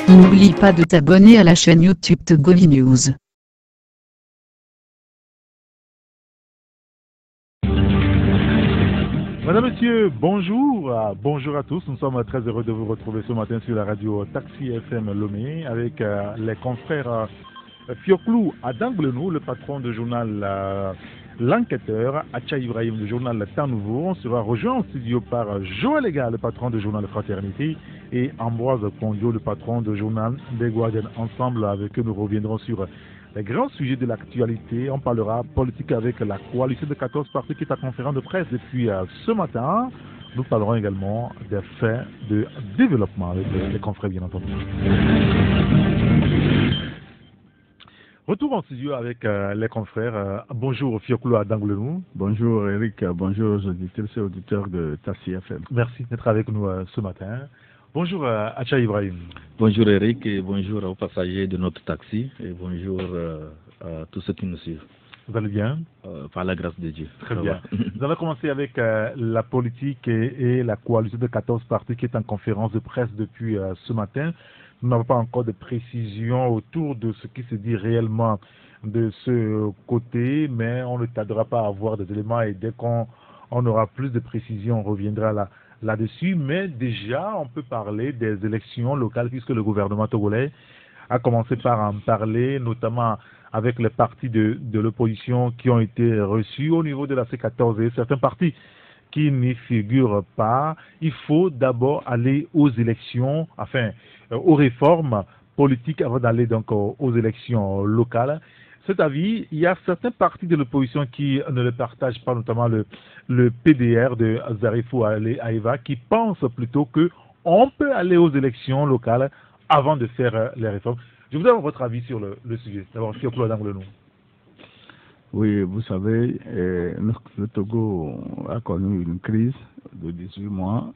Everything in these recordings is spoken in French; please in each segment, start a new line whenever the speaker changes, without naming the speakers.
N'oublie pas de t'abonner à la chaîne YouTube Togovi News.
Madame, Monsieur, bonjour. Bonjour à tous. Nous sommes très heureux de vous retrouver ce matin sur la radio Taxi FM Lomé avec les confrères Fioklou Adanglenou, le patron du journal L'Enquêteur, Acha Ibrahim, du journal Le Temps Nouveau. On sera rejoint en studio par Joël Ega, le patron du journal Fraternité, et Ambroise Pondio, le patron du journal des Guardians. Ensemble, avec eux, nous reviendrons sur les grands sujets de l'actualité. On parlera politique avec la coalition de 14 partis qui est à conférence de presse depuis ce matin. Nous parlerons également des faits de développement avec les confrères, bien entendu. Retour en studio avec les confrères. Bonjour Fioklou Adanglenou.
Bonjour Eric, bonjour aux auditeurs et auditeurs de Tassi FM.
Merci d'être avec nous ce matin. Bonjour Acha Ibrahim.
Bonjour Eric et bonjour aux passagers de notre taxi et bonjour à tous ceux qui nous suivent.
Vous allez bien?
Par la grâce de Dieu.
Très bien. Nous allons commencer avec la politique et la coalition de 14 partis qui est en conférence de presse depuis ce matin. Nous n'avons pas encore de précision autour de ce qui se dit réellement de ce côté, mais on ne tardera pas à avoir des éléments et dès qu'on aura plus de précision, on reviendra là-dessus. Mais déjà, on peut parler des élections locales puisque le gouvernement togolais a commencé par en parler, notamment avec les partis de l'opposition qui ont été reçus au niveau de la C14 et certains partis qui n'y figurent pas. Il faut d'abord aller aux élections, enfin aux réformes politiques avant d'aller donc aux élections locales. Cet avis, il y a certains partis de l'opposition qui ne le partagent pas, notamment le PDR de Zarifou Aïva, qui pense plutôt qu'on peut aller aux élections locales avant de faire les réformes. Je voudrais avoir votre avis sur le sujet. D'abord, Fioklou Adanglenou.
Oui, vous savez, le Togo a connu une crise de 18 mois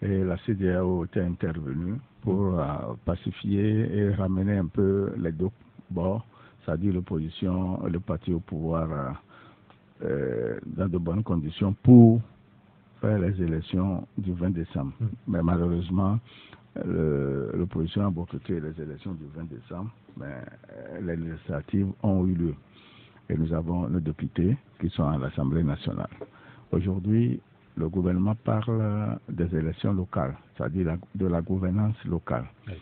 et la CEDEAO était intervenue pour pacifier et ramener un peu les deux bords, c'est-à-dire l'opposition et le parti au pouvoir dans de bonnes conditions pour faire les élections du 20 décembre. Mais malheureusement, l'opposition a boycotté les élections du 20 décembre, mais les législatives ont eu lieu. Et nous avons nos députés qui sont à l'Assemblée nationale. Aujourd'hui, le gouvernement parle des élections locales, c'est-à-dire de la gouvernance locale. Oui.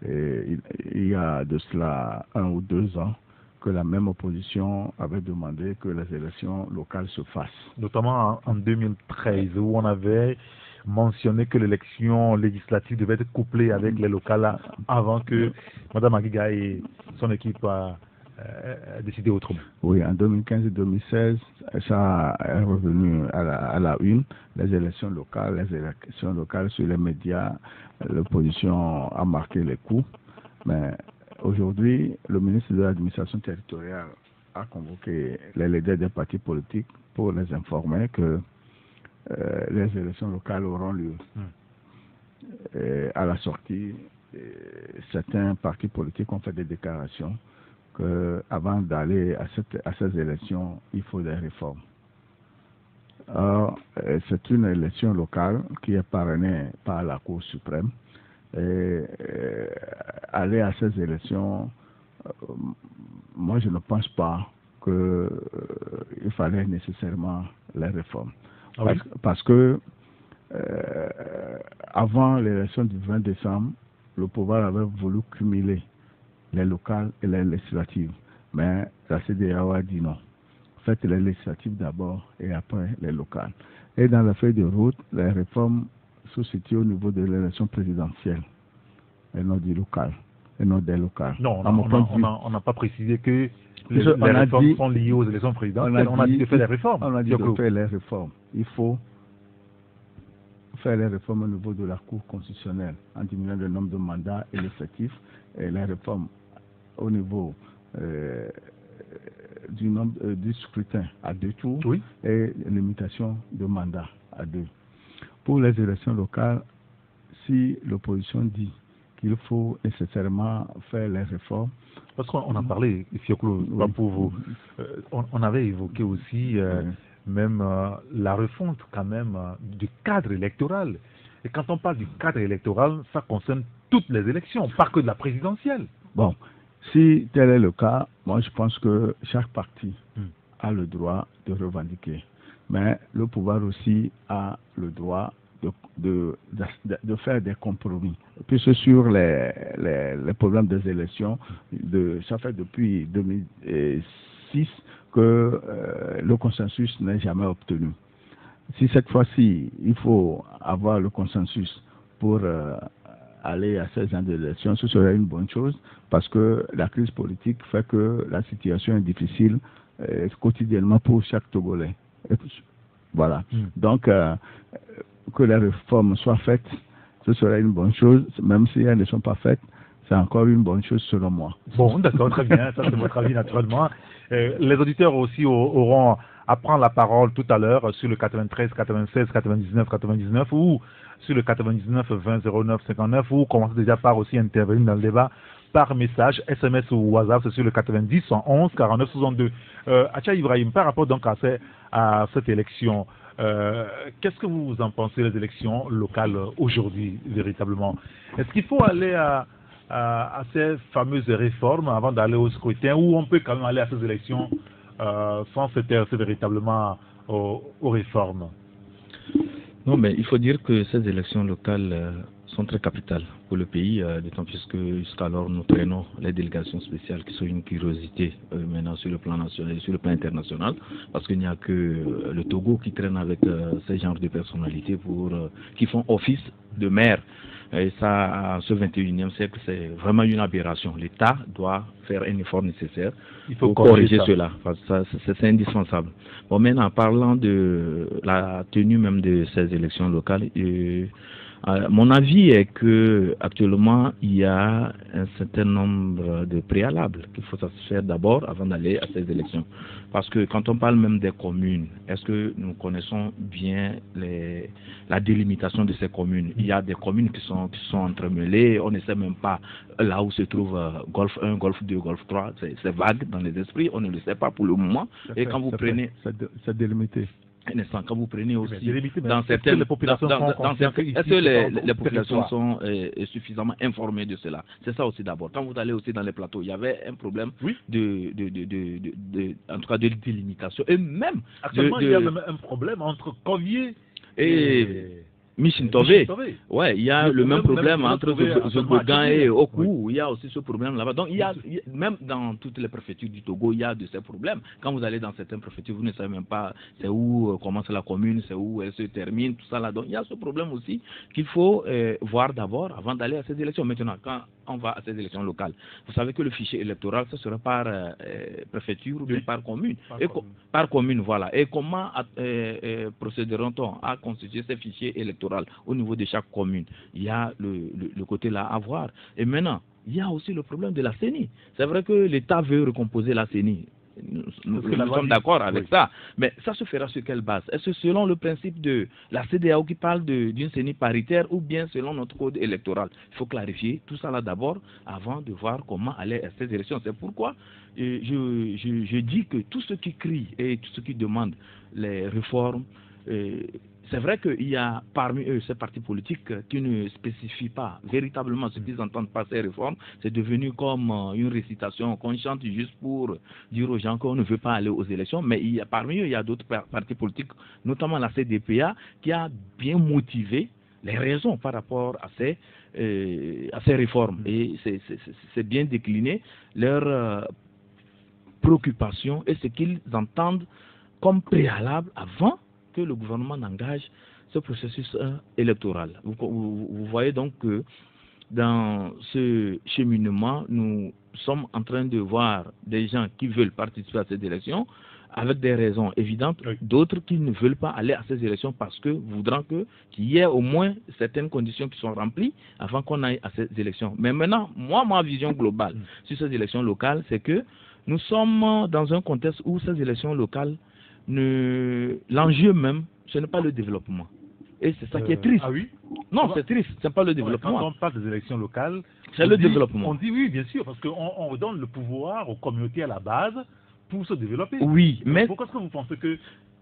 Et il y a de cela 1 ou 2 ans que la même opposition avait demandé que les élections locales se fassent.
Notamment en 2013, où on avait mentionné que l'élection législative devait être couplée avec les locales avant que Mme Aguiga et son équipe décidé autrement.
Oui, en 2015 et 2016, ça est revenu à la une, les élections locales sur les médias, l'opposition a marqué les coups. Mais aujourd'hui, le ministre de l'administration territoriale a convoqué les leaders des partis politiques pour les informer que les élections locales auront lieu. Et à la sortie, certains partis politiques ont fait des déclarations qu'avant d'aller à ces élections, il faut des réformes. Or, c'est une élection locale qui est parrainée par la Cour suprême. Et aller à ces élections, moi je ne pense pas qu'il fallait nécessairement les réformes.
Ah oui?
Parce que avant l'élection du 20 décembre, le pouvoir avait voulu cumuler les locales et les législatives. Mais la CEDEAO a dit non. Faites les législatives d'abord et après les locales. Et dans la feuille de route, les réformes se situent au niveau de l'élection présidentielle et non du local, et non des locales.
Non, on n'a pas précisé que les réformes sont liées aux élections présidentielles. On a dit de faire les réformes.
On a dit de faire les réformes. Il faut faire les réformes au niveau de la Cour constitutionnelle en diminuant le nombre de mandats et l'effectif, et les réformes au niveau du scrutin à 2 tours, oui, et limitation de mandat à 2. Pour les élections locales, si l'opposition dit qu'il faut nécessairement faire les réformes.
Parce qu'on en parlait, Fioclo, pas pour vous. On avait évoqué aussi même la refonte quand même du cadre électoral. Et quand on parle du cadre électoral, ça concerne toutes les élections, pas que de la présidentielle.
Bon, si tel est le cas, moi je pense que chaque parti a le droit de revendiquer. Mais le pouvoir aussi a le droit de faire des compromis. Puisque sur les problèmes des élections, ça fait depuis 2006 que le consensus n'est jamais obtenu. Si cette fois-ci, il faut avoir le consensus pour aller à 16 ans d'élection, ce serait une bonne chose parce que la crise politique fait que la situation est difficile quotidiennement pour chaque Togolais. Voilà. Donc, que les réformes soient faites, ce serait une bonne chose, même si elles ne sont pas faites, c'est encore une bonne chose selon moi.
Bon, d'accord, très bien, ça c'est votre avis naturellement. Les auditeurs aussi auront à prendre la parole tout à l'heure sur le 93, 96, 99, 99 ou sur le 99, 20, 09, 59 ou commencez déjà par aussi intervenir dans le débat par message, SMS ou WhatsApp, c'est sur le 90, 111, 49, 62. Acha Ibrahim, par rapport donc à cette élection, qu'est-ce que vous en pensez des élections locales aujourd'hui, véritablement? Est-ce qu'il faut aller à ces fameuses réformes avant d'aller au scrutin ou on peut quand même aller à ces élections sans s'intéresser véritablement aux réformes?
Non, mais il faut dire que ces élections locales sont très capitales pour le pays, d'autant plus que jusqu'alors nous traînons les délégations spéciales qui sont une curiosité maintenant sur le plan national et sur le plan international, parce qu'il n'y a que le Togo qui traîne avec ces genres de personnalités qui font office de maire. Et ça, ce 21e siècle, c'est vraiment une aberration. L'État doit faire un effort nécessaire pour corriger cela. C'est indispensable. Bon, maintenant, parlant de la tenue même de ces élections locales, mon avis est que actuellement il y a un certain nombre de préalables qu'il faut satisfaire d'abord avant d'aller à ces élections. Parce que quand on parle même des communes, est-ce que nous connaissons bien la délimitation de ces communes? Il y a des communes qui sont entremêlées, on ne sait même pas là où se trouve Golfe 1, Golfe 2, Golfe 3, c'est vague dans les esprits, on ne le sait pas pour le moment. Et quand vous prenez...
C'est délimité.
Quand vous prenez aussi
dans certaines populations,
est-ce que les populations sont suffisamment informées de cela? C'est ça aussi d'abord. Quand vous allez aussi dans les plateaux, il y avait un problème en tout cas de délimitation et même
actuellement il y a même un problème entre Kovié et
Michintove. Ouais, il y a le même problème entre Zogogan et Oku. Il y a aussi ce problème là-bas. Donc, il y a, même dans toutes les préfectures du Togo, il y a de ces problèmes. Quand vous allez dans certaines préfectures, vous ne savez même pas c'est où commence la commune, c'est où elle se termine, tout ça là. Donc, il y a ce problème aussi qu'il faut voir d'abord avant d'aller à ces élections. Maintenant, quand on va à ces élections locales, vous savez que le fichier électoral, ça sera par préfecture ou bien par commune. Par commune, voilà. Et comment procéderont-on à constituer ces fichiers électoraux au niveau de chaque commune? Il y a le côté là à voir. Et maintenant, il y a aussi le problème de la CENI. C'est vrai que l'État veut recomposer la CENI. Nous sommes d'accord avec ça. Mais ça se fera sur quelle base? Est-ce selon le principe de la CEDEAO qui parle d'une CENI paritaire ou bien selon notre code électoral? Il faut clarifier tout ça là d'abord avant de voir comment aller à ces élections. C'est pourquoi je dis que tous ceux qui crient et tous ceux qui demandent les réformes, c'est vrai qu'il y a parmi eux ces partis politiques qui ne spécifient pas véritablement ce qu'ils entendent par ces réformes. C'est devenu comme une récitation qu'on chante juste pour dire aux gens qu'on ne veut pas aller aux élections. Mais parmi eux, il y a d'autres partis politiques, notamment la CDPA, qui a bien motivé les raisons par rapport à ces réformes. Et c'est bien décliné leurs préoccupations et ce qu'ils entendent comme préalable avant que le gouvernement n'engage ce processus électoral. Vous voyez donc que dans ce cheminement, nous sommes en train de voir des gens qui veulent participer à cette élection avec des raisons évidentes, d'autres qui ne veulent pas aller à ces élections parce que voudront qu'il y ait au moins certaines conditions qui sont remplies avant qu'on aille à ces élections. Mais maintenant, ma vision globale sur ces élections locales, c'est que nous sommes dans un contexte où ces élections locales, l'enjeu même, ce n'est pas le développement. Et c'est ça qui est triste.
Ah oui?
Non, c'est triste, c'est pas le développement.
Quand on parle des élections locales,
c'est le développement.
On dit oui, bien sûr, parce qu'on donne le pouvoir aux communautés à la base pour se développer.
Oui, mais
pourquoi est-ce que vous pensez que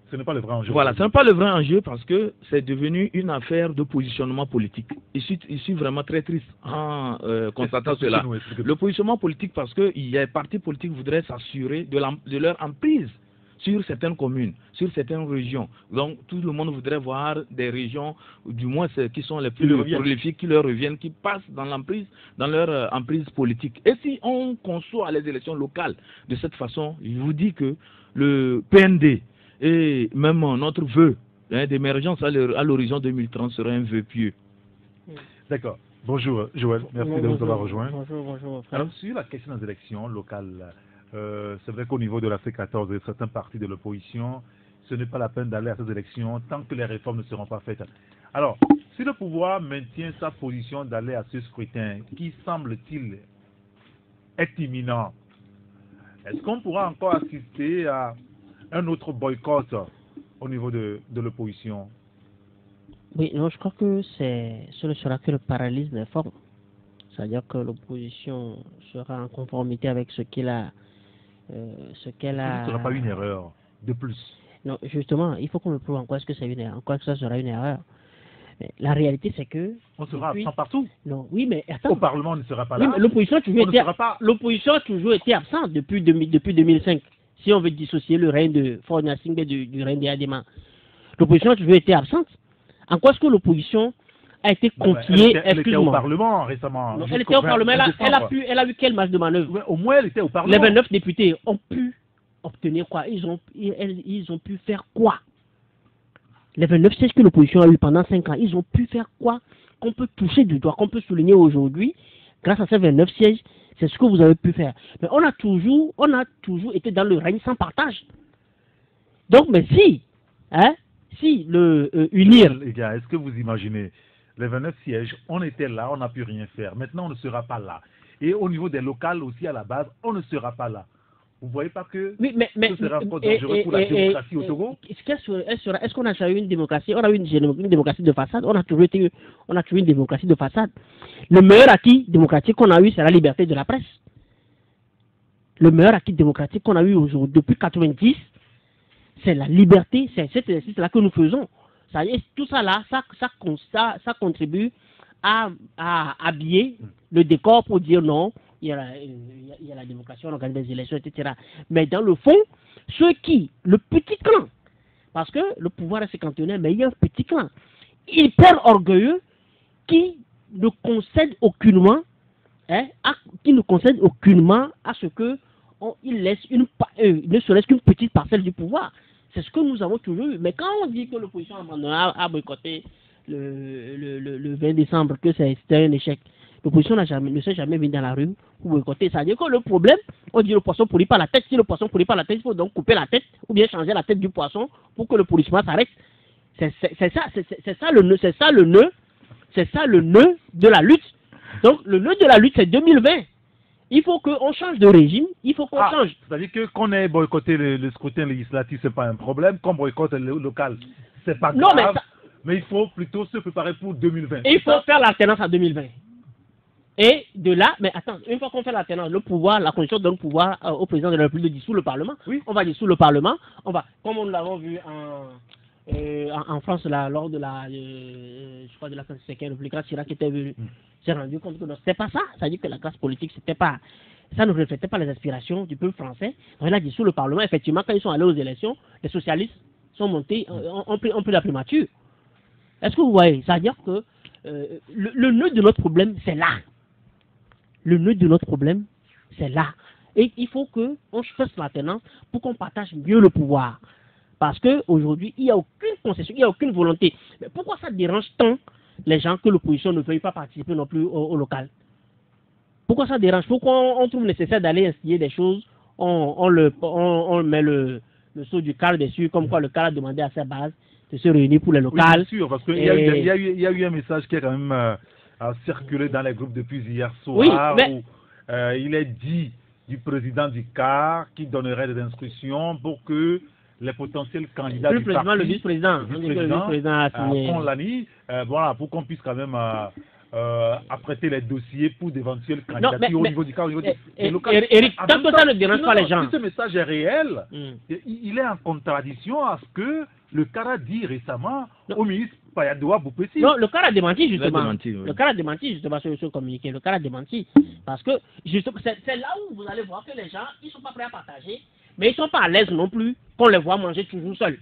ce n'est pas le vrai enjeu?
Voilà, ce n'est pas le vrai enjeu parce que c'est devenu une affaire de positionnement politique. Je suis vraiment très triste en constatant cela. Le positionnement politique parce que les partis politiques voudraient s'assurer de leur emprise sur certaines communes, sur certaines régions. Donc tout le monde voudrait voir des régions, du moins qui sont les plus prolifiques, qui leur reviennent, qui passent dans leur emprise politique. Et si on conçoit les élections locales de cette façon, je vous dis que le PND et même notre vœu d'émergence à l'horizon 2030 serait un vœu pieux.
D'accord. Bonjour Joël, merci de nous avoir rejoints.
Bonjour.
Alors sur la question des élections locales, c'est vrai qu'au niveau de la C14 et certains partis de l'opposition, ce n'est pas la peine d'aller à ces élections tant que les réformes ne seront pas faites. Alors, si le pouvoir maintient sa position d'aller à ce scrutin, qui semble-t-il être imminent, est-ce qu'on pourra encore assister à un autre boycott au niveau de l'opposition?
Oui, non, je crois que ce ne sera que le paralysme des formes. C'est-à-dire que l'opposition sera en conformité avec ce qu'elle a. Ce ne
sera pas une erreur de plus.
Non, justement, il faut qu'on me prouve en quoi est-ce que c'est une erreur, en quoi ça sera une erreur. Mais la réalité, c'est que
on sera absent partout.
Non, oui, mais attends.
Au Parlement, on ne sera pas là.
Oui, l'opposition a toujours été absente depuis 2005. Si on veut dissocier le règne de Faure Gnassingbé du règne des Adéma, l'opposition a toujours été absente. En quoi est-ce que l'opposition a été confiée?
Elle était au Parlement récemment.
Non, elle était au Parlement. Elle a eu quelle marge de manœuvre?
Ouais, au moins, elle était au Parlement.
Les 29 députés ont pu obtenir quoi? Ils ont pu faire quoi? Les 29 sièges que l'opposition a eu pendant 5 ans, ils ont pu faire quoi? Qu'on peut toucher du doigt, qu'on peut souligner aujourd'hui, grâce à ces 29 sièges, c'est ce que vous avez pu faire. Mais on a toujours été dans le règne sans partage. Donc, mais si unir...
Les gars, est-ce que vous imaginez, les 29 sièges, on était là, on n'a pu rien faire. Maintenant, on ne sera pas là. Et au niveau des locales aussi, à la base, on ne sera pas là. Vous ne voyez pas que ce sera encore dangereux pour la démocratie au Togo?
Est-ce qu'on a déjà eu une démocratie? On a eu une démocratie de façade. On a toujours eu une démocratie de façade. Le meilleur acquis démocratique qu'on a eu, c'est la liberté de la presse. Le meilleur acquis démocratique qu'on a eu aujourd'hui, depuis 90, c'est la liberté. C'est cet exercice-là que nous faisons. Tout ça là, ça contribue à habiller le décor pour dire non. Il y a la démocratie, on organise des élections, etc. Mais dans le fond, le petit clan, parce que le pouvoir est séquentenaire, mais il y a un petit clan, hyper orgueilleux, qui ne concède aucunement, à ce que il laisse ne serait-ce qu'une petite parcelle du pouvoir. C'est ce que nous avons toujours eu. Mais quand on dit que l'opposition a boycotté le 20 décembre, que c'était un échec, l'opposition ne s'est jamais mise dans la rue pour boycotter. C'est-à-dire que le problème, on dit le poisson pourrit par la tête. Si le poisson pourrit par la tête, il faut donc couper la tête ou bien changer la tête du poisson pour que le pourrissement s'arrête. C'est ça le nœud de la lutte. Donc le nœud de la lutte, c'est 2020. Il faut qu'on change de régime, il faut qu'on change.
C'est-à-dire que qu'on ait boycotté le scrutin législatif, c'est pas un problème. Qu'on boycotte le local, c'est pas grave. Mais il faut plutôt se préparer pour 2020.
Il faut faire l'alternance en 2020. Et de là, mais attends, une fois qu'on fait l'alternance, la condition donne le pouvoir au président de la République de dissoudre le Parlement.
Oui.
On va dissoudre le Parlement. Comme nous l'avons vu en France là, lors de je crois de la 5e République, Chirac était venu, s'est rendu compte que c'était pas ça. Ça dit que la classe politique, ça ne reflétait pas les aspirations du peuple français. Donc il a dissous le Parlement. Effectivement, quand ils sont allés aux élections, les socialistes sont montés, ont pris la primature. Est-ce que vous voyez? C'est-à-dire que le nœud de notre problème, c'est là. Le nœud de notre problème, c'est là. Et il faut qu'on fasse l'alternance pour qu'on partage mieux le pouvoir. Parce qu'aujourd'hui, il n'y a aucune concession, il n'y a aucune volonté. Mais pourquoi ça dérange tant les gens que l'opposition ne veuille pas participer non plus au local? Pourquoi ça dérange? Pourquoi on trouve nécessaire d'aller instiller des choses? On met le saut du CAL dessus, comme quoi le CAL a demandé à sa base de se réunir pour les locales.
Oui, bien sûr, parce qu'il y a eu un message qui a quand même circulé dans les groupes depuis hier soir, où il est dit du président du CAR qui donnerait des instructions pour que les potentiels candidats
du parti. Le vice-président.
Lani, voilà, pour qu'on puisse quand même apprêter les dossiers pour d'éventuelles candidatures au niveau du cas, au niveau du local.
Eric, tant que ça ne dérange pas les gens.
Si ce message est réel, il est en contradiction à ce que le CAR a dit récemment au ministre Payadoua Boupessi.
Non, le CAR a démenti justement. Le CAR a démenti justement sur ce communiqué. Le CAR a démenti. Parce que justement, c'est là où vous allez voir que les gens, ils ne sont pas prêts à partager, mais ils ne sont pas à l'aise non plus qu'on les voit manger toujours seuls.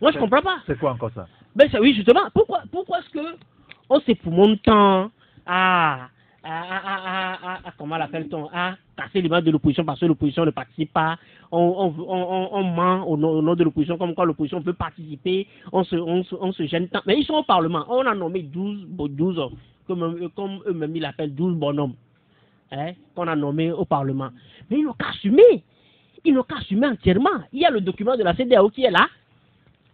Moi, je ne comprends pas.
C'est quoi encore ça?
Ben, oui, justement. Pourquoi est-ce que on s'époumonne tant comment l'appelle-t-on, à casser l'image de l'opposition parce que l'opposition ne participe pas, on ment au nom de l'opposition comme quoi l'opposition peut participer, on se gêne tant. Mais ils sont au Parlement, on a nommé 12 comme eux-mêmes ils l'appellent 12 bonhommes, qu'on a nommé au Parlement. Mais ils n'ont qu'à assumer entièrement. Il y a le document de la CEDEAO qui est là,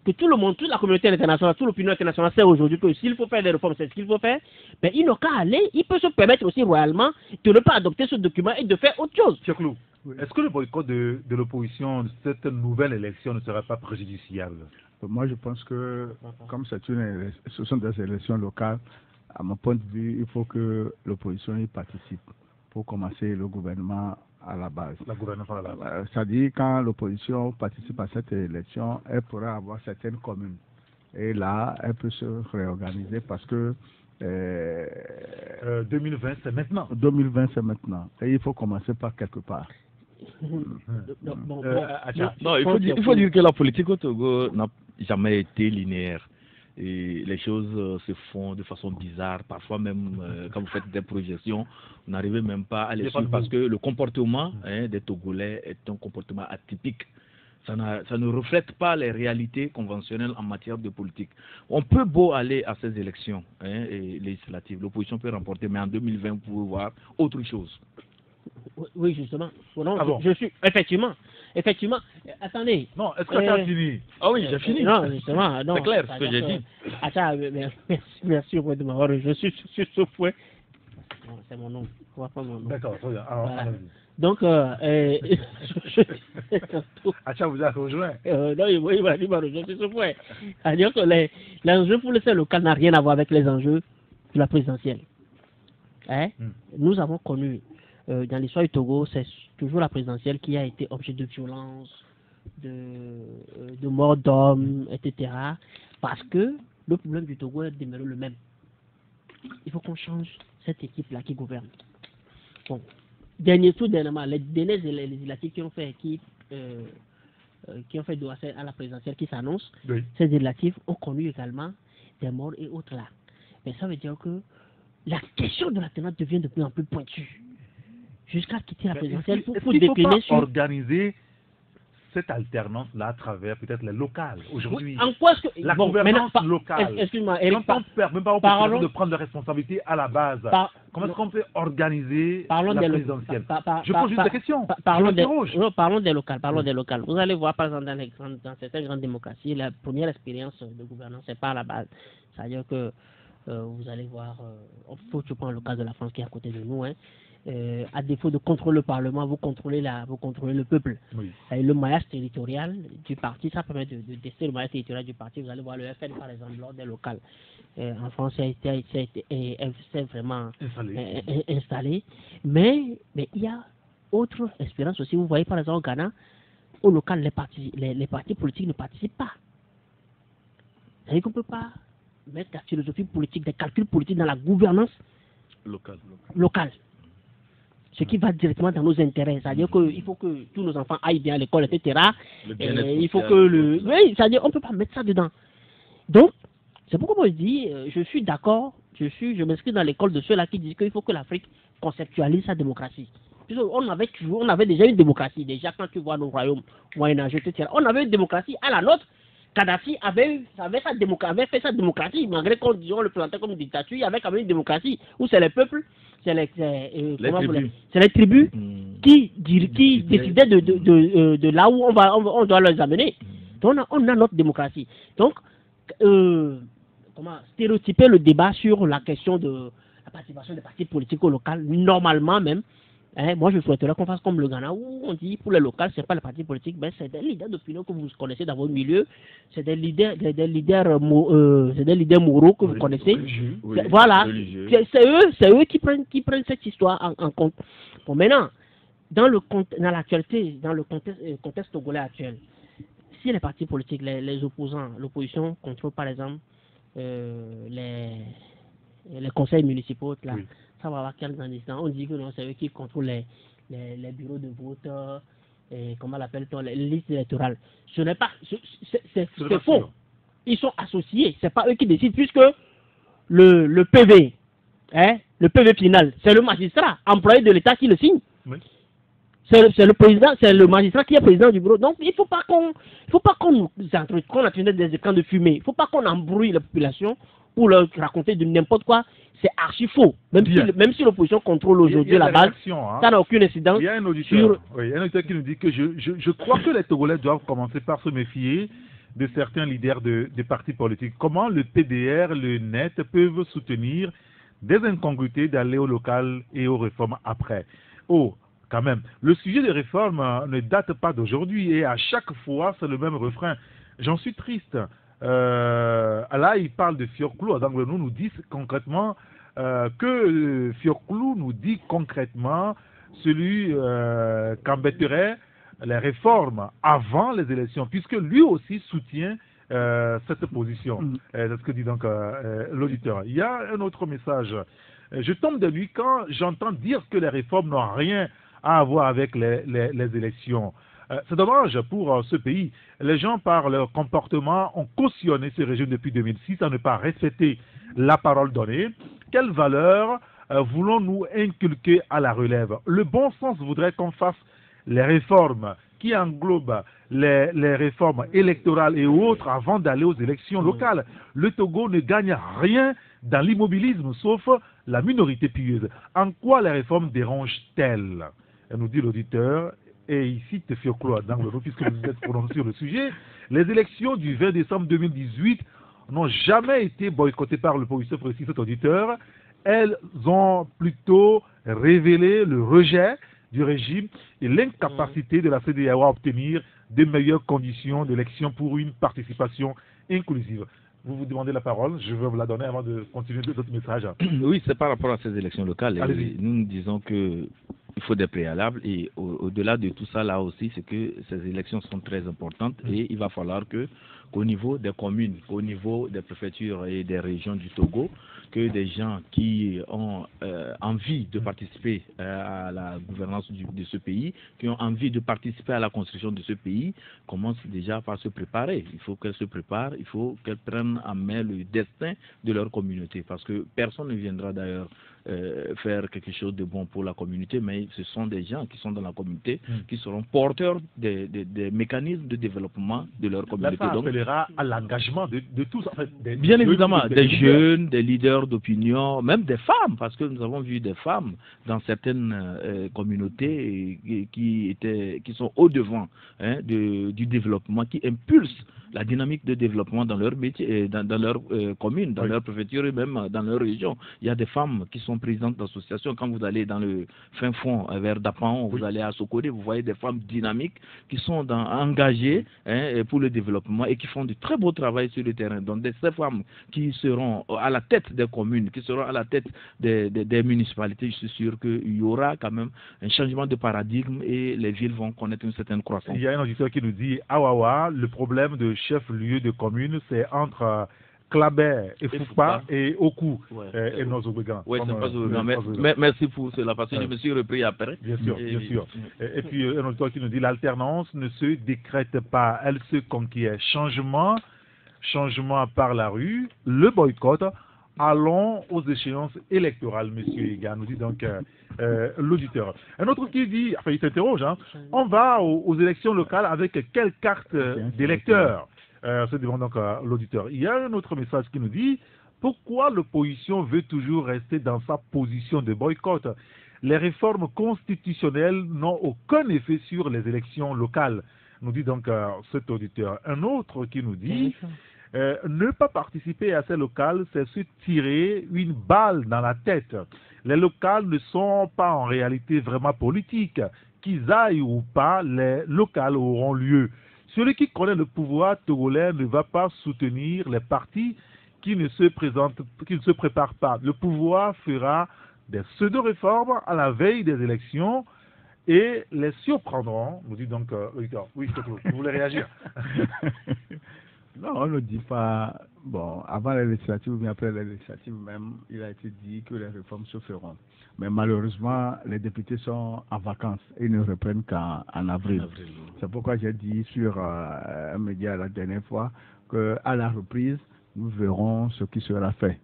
que tout le monde, toute la communauté internationale, toute l'opinion internationale sait aujourd'hui que s'il faut faire des réformes, c'est ce qu'il faut faire, mais il n'a qu'à aller, il peut se permettre aussi royalement de ne pas adopter ce document et de faire autre chose.
Chekhlou, est-ce que le boycott de l'opposition, cette nouvelle élection ne serait pas préjudiciable?
Moi, je pense que, comme ce sont des élections locales, à mon point de vue, il faut que l'opposition y participe pour commencer le gouvernement à la base.
La gouvernance à la base.
C'est-à-dire, quand l'opposition participe à cette élection, elle pourra avoir certaines communes. Et là, elle peut se réorganiser parce que
2020, c'est maintenant.
2020, c'est maintenant. Et il faut commencer par quelque part.
Non, il faut dire que la politique au Togo n'a jamais été linéaire. Et les choses se font de façon bizarre. Parfois même, quand vous faites des projections, vous n'arrivez même pas à les suivre parce que le comportement des Togolais est un comportement atypique. Ça ne reflète pas les réalités conventionnelles en matière de politique. On peut beau aller à ces élections législatives, l'opposition peut remporter, mais en 2020, vous pouvez voir autre chose.
Oui, justement. Non, je suis effectivement. Attendez.
Non, est-ce que tu as fini?
Ah oui, j'ai fini.
Non, justement.
C'est clair ce que j'ai dit.
Attends, merci de m'avoir. Je suis sur ce point. Non, c'est mon nom. On va pas mon nom.
D'accord, très bien. Alors, voilà.
Donc,
Acha vous a rejoint.
Non, il m'a rejoint sur ce point. C'est-à-dire que l'enjeu pour le seul local n'a rien à voir avec les enjeux de la présidentielle. Nous avons connu dans l'histoire du Togo, c'est toujours la présidentielle qui a été objet de violence, de mort d'hommes, etc. Parce que le problème du Togo est demeuré le même. Il faut qu'on change cette équipe-là qui gouverne. Bon, dernièrement, les dernières législatives qui ont fait à la présidentielle qui s'annonce, oui. Ces législatives ont connu également des morts et autres là. Mais ça veut dire que la question de la tenance devient de plus en plus pointue. Jusqu'à quitter la présidentielle pour décliner sur...
organiser cette alternance-là à travers peut-être les locales aujourd'hui.
En quoi est-ce que...
La gouvernance locale.
Excuse-moi, Eric,
quand on ne permet pas aux populations de prendre leurs responsabilités à la base, comment est-ce qu'on peut organiser la présidentielle? Je pose juste des questions.
Parlons des locales. Vous allez voir, par exemple, dans certaines grandes démocraties, la première expérience de gouvernance, c'est pas à la base. C'est-à-dire que vous allez voir, je prends le cas de la France qui est à côté de nous, à défaut de contrôler le Parlement, vous contrôlez le peuple. Oui. Et le maillage territorial du parti, ça permet de tester le maillage territorial du parti. Vous allez voir le FN, par exemple, lors des locales. En France, ça a été vraiment installé. Mais il y a autre expérience aussi. Vous voyez, par exemple, au Ghana, au local, les partis politiques ne participent pas. C'est-à-dire qu'on ne peut pas mettre la philosophie politique, des calculs politiques dans la gouvernance locale. Ce qui va directement dans nos intérêts. C'est-à-dire qu'il faut que tous nos enfants aillent bien à l'école, etc. Il faut que oui, c'est-à-dire qu'on ne peut pas mettre ça dedans. Donc, c'est pourquoi moi je dis, je suis d'accord, je m'inscris dans l'école de ceux-là qui disent qu'il faut que l'Afrique conceptualise sa démocratie. On avait déjà une démocratie, déjà quand tu vois nos royaumes moyen-âgeux, etc. On avait une démocratie à la nôtre. Kadhafi avait fait sa démocratie, malgré qu'on le présentait comme une dictature, il y avait quand même une démocratie où c'est les peuples, c'est les tribus qui décidaient de là où on doit les amener. Donc on a notre démocratie. Donc, stéréotyper le débat sur la question de la participation des partis politiques au local, normalement même, Hein, moi, je souhaiterais qu'on fasse comme le Ghana, où on dit pour les locales, c'est pas les partis politiques, ben, c'est des leaders d'opinion que vous connaissez dans votre milieu, c'est des leaders, c'est des leaders moraux que vous connaissez. Voilà, c'est eux qui prennent cette histoire en compte. Bon, maintenant, dans l'actualité, dans le contexte togolais actuel, si les partis politiques, les opposants, l'opposition contrôle par exemple les conseils municipaux, là, ça va avoir quel instants. On dit que non, c'est eux qui contrôlent les bureaux de vote, et comment l'appelle-t-on, les listes électorales. Ce n'est pas, c'est faux. Ils sont associés, c'est pas eux qui décident, puisque le PV, hein, le PV final, c'est le magistrat, employé de l'État qui le signe. Oui. C'est le président, c'est le magistrat qui est président du bureau. Donc il ne faut pas qu'on atteigne des écrans de fumée. Il ne faut pas qu'on embrouille la population pour leur raconter de n'importe quoi. C'est archi faux. Même si l'opposition contrôle aujourd'hui la base, ça n'a aucune incidence.
Il y a un auditeur, un auditeur qui nous dit que je crois que les Togolais doivent commencer par se méfier de certains leaders des partis politiques. Comment le PDR, le NET peuvent soutenir des incongruités d'aller au local et aux réformes après? Oh, quand même, le sujet des réformes ne date pas d'aujourd'hui et à chaque fois, c'est le même refrain. J'en suis triste. Là, il parle de Fiorclou. Adanglenou nous dit concrètement que Fiorclou nous dit concrètement celui qu'embêterait les réformes avant les élections, puisque lui aussi soutient cette position. C'est ce que dit donc l'auditeur. Il y a un autre message. Je tombe de lui quand j'entends dire que les réformes n'ont rien à avoir avec les élections. C'est dommage pour ce pays. Les gens, par leur comportement, ont cautionné ce régime depuis 2006 à ne pas respecter la parole donnée. Quelle valeur voulons-nous inculquer à la relève? Le bon sens voudrait qu'on fasse les réformes qui englobent les réformes électorales et autres avant d'aller aux élections locales. Le Togo ne gagne rien dans l'immobilisme, sauf la minorité pieuse. En quoi les réformes dérangent-elles? Nous dit l'auditeur, et il cite Fiorclou Adanglenou, puisque vous êtes prononcé sur le sujet. Les élections du 20 décembre 2018 n'ont jamais été boycottées par l'opposition, précise cet auditeur. Elles ont plutôt révélé le rejet du régime et l'incapacité de la CEDEAO à obtenir de meilleures conditions d'élection pour une participation inclusive. Vous vous demandez la parole, je vais vous la donner avant de continuer d'autres messages.
Oui, c'est par rapport à ces élections locales. Nous disons que il faut des préalables et au-delà de tout ça là aussi, c'est que ces élections sont très importantes et il va falloir qu'au niveau des communes, au niveau des préfectures et des régions du Togo, que des gens qui ont envie de participer à la gouvernance de ce pays, qui ont envie de participer à la construction de ce pays, commencent déjà par se préparer. Il faut qu'elles se préparent, il faut qu'elles prennent en main le destin de leur communauté, parce que personne ne viendra d'ailleurs faire quelque chose de bon pour la communauté, mais ce sont des gens qui sont dans la communauté qui seront porteurs des mécanismes de développement de leur communauté.
Ça appellera à l'engagement de tous. En fait,
bien évidemment, des jeunes, des leaders d'opinion, même des femmes, parce que nous avons vu des femmes dans certaines communautés qui sont au devant du développement, qui impulsent la dynamique de développement dans leur métier, dans leur commune, dans leur préfecture et même dans leur région. Il y a des femmes qui sont présidentes d'associations. Quand vous allez dans le fin fond vers Dapan, vous allez à Sokode, vous voyez des femmes dynamiques qui sont engagées pour le développement et qui font du très beau travail sur le terrain. Donc ces femmes qui seront à la tête des communes, qui seront à la tête des municipalités, je suis sûr qu'il y aura quand même un changement de paradigme et les villes vont connaître une certaine croissance.
Il y a un auditeur qui nous dit Awawa, le problème de chef-lieu de commune, c'est entre Clabert et Foupa et Oku et nos Obrigan.
Oui, c'est pas Obrigan. Merci pour cela, parce que je me suis repris après.
Bien sûr, bien sûr. Et puis, un autre qui nous dit l'alternance ne se décrète pas, elle se conquiert. Changement par la rue, le boycott. Allons aux échéances électorales, monsieur Egan, nous dit donc l'auditeur. Un autre qui dit, enfin il s'interroge, on va aux élections locales avec quelle carte d'électeur? Se demande donc l'auditeur. Il y a un autre message qui nous dit, pourquoi l'opposition veut toujours rester dans sa position de boycott? Les réformes constitutionnelles n'ont aucun effet sur les élections locales, nous dit donc cet auditeur. Un autre qui nous dit, Ne pas participer à ces locales, c'est se tirer une balle dans la tête. Les locales ne sont pas en réalité vraiment politiques. Qu'ils aillent ou pas, les locales auront lieu. Celui qui connaît le pouvoir togolais ne va pas soutenir les partis qui ne se préparent pas. Le pouvoir fera des pseudo-réformes à la veille des élections et les surprendront. Nous dit donc Victor. Oui, vous voulez réagir?
Non, on ne dit pas. Bon, avant les législatives ou bien après les législatives même, il a été dit que les réformes se feront. Mais malheureusement, les députés sont en vacances et ils ne reprennent qu'en avril. C'est pourquoi j'ai dit sur un média la dernière fois qu'à la reprise, nous verrons ce qui sera fait.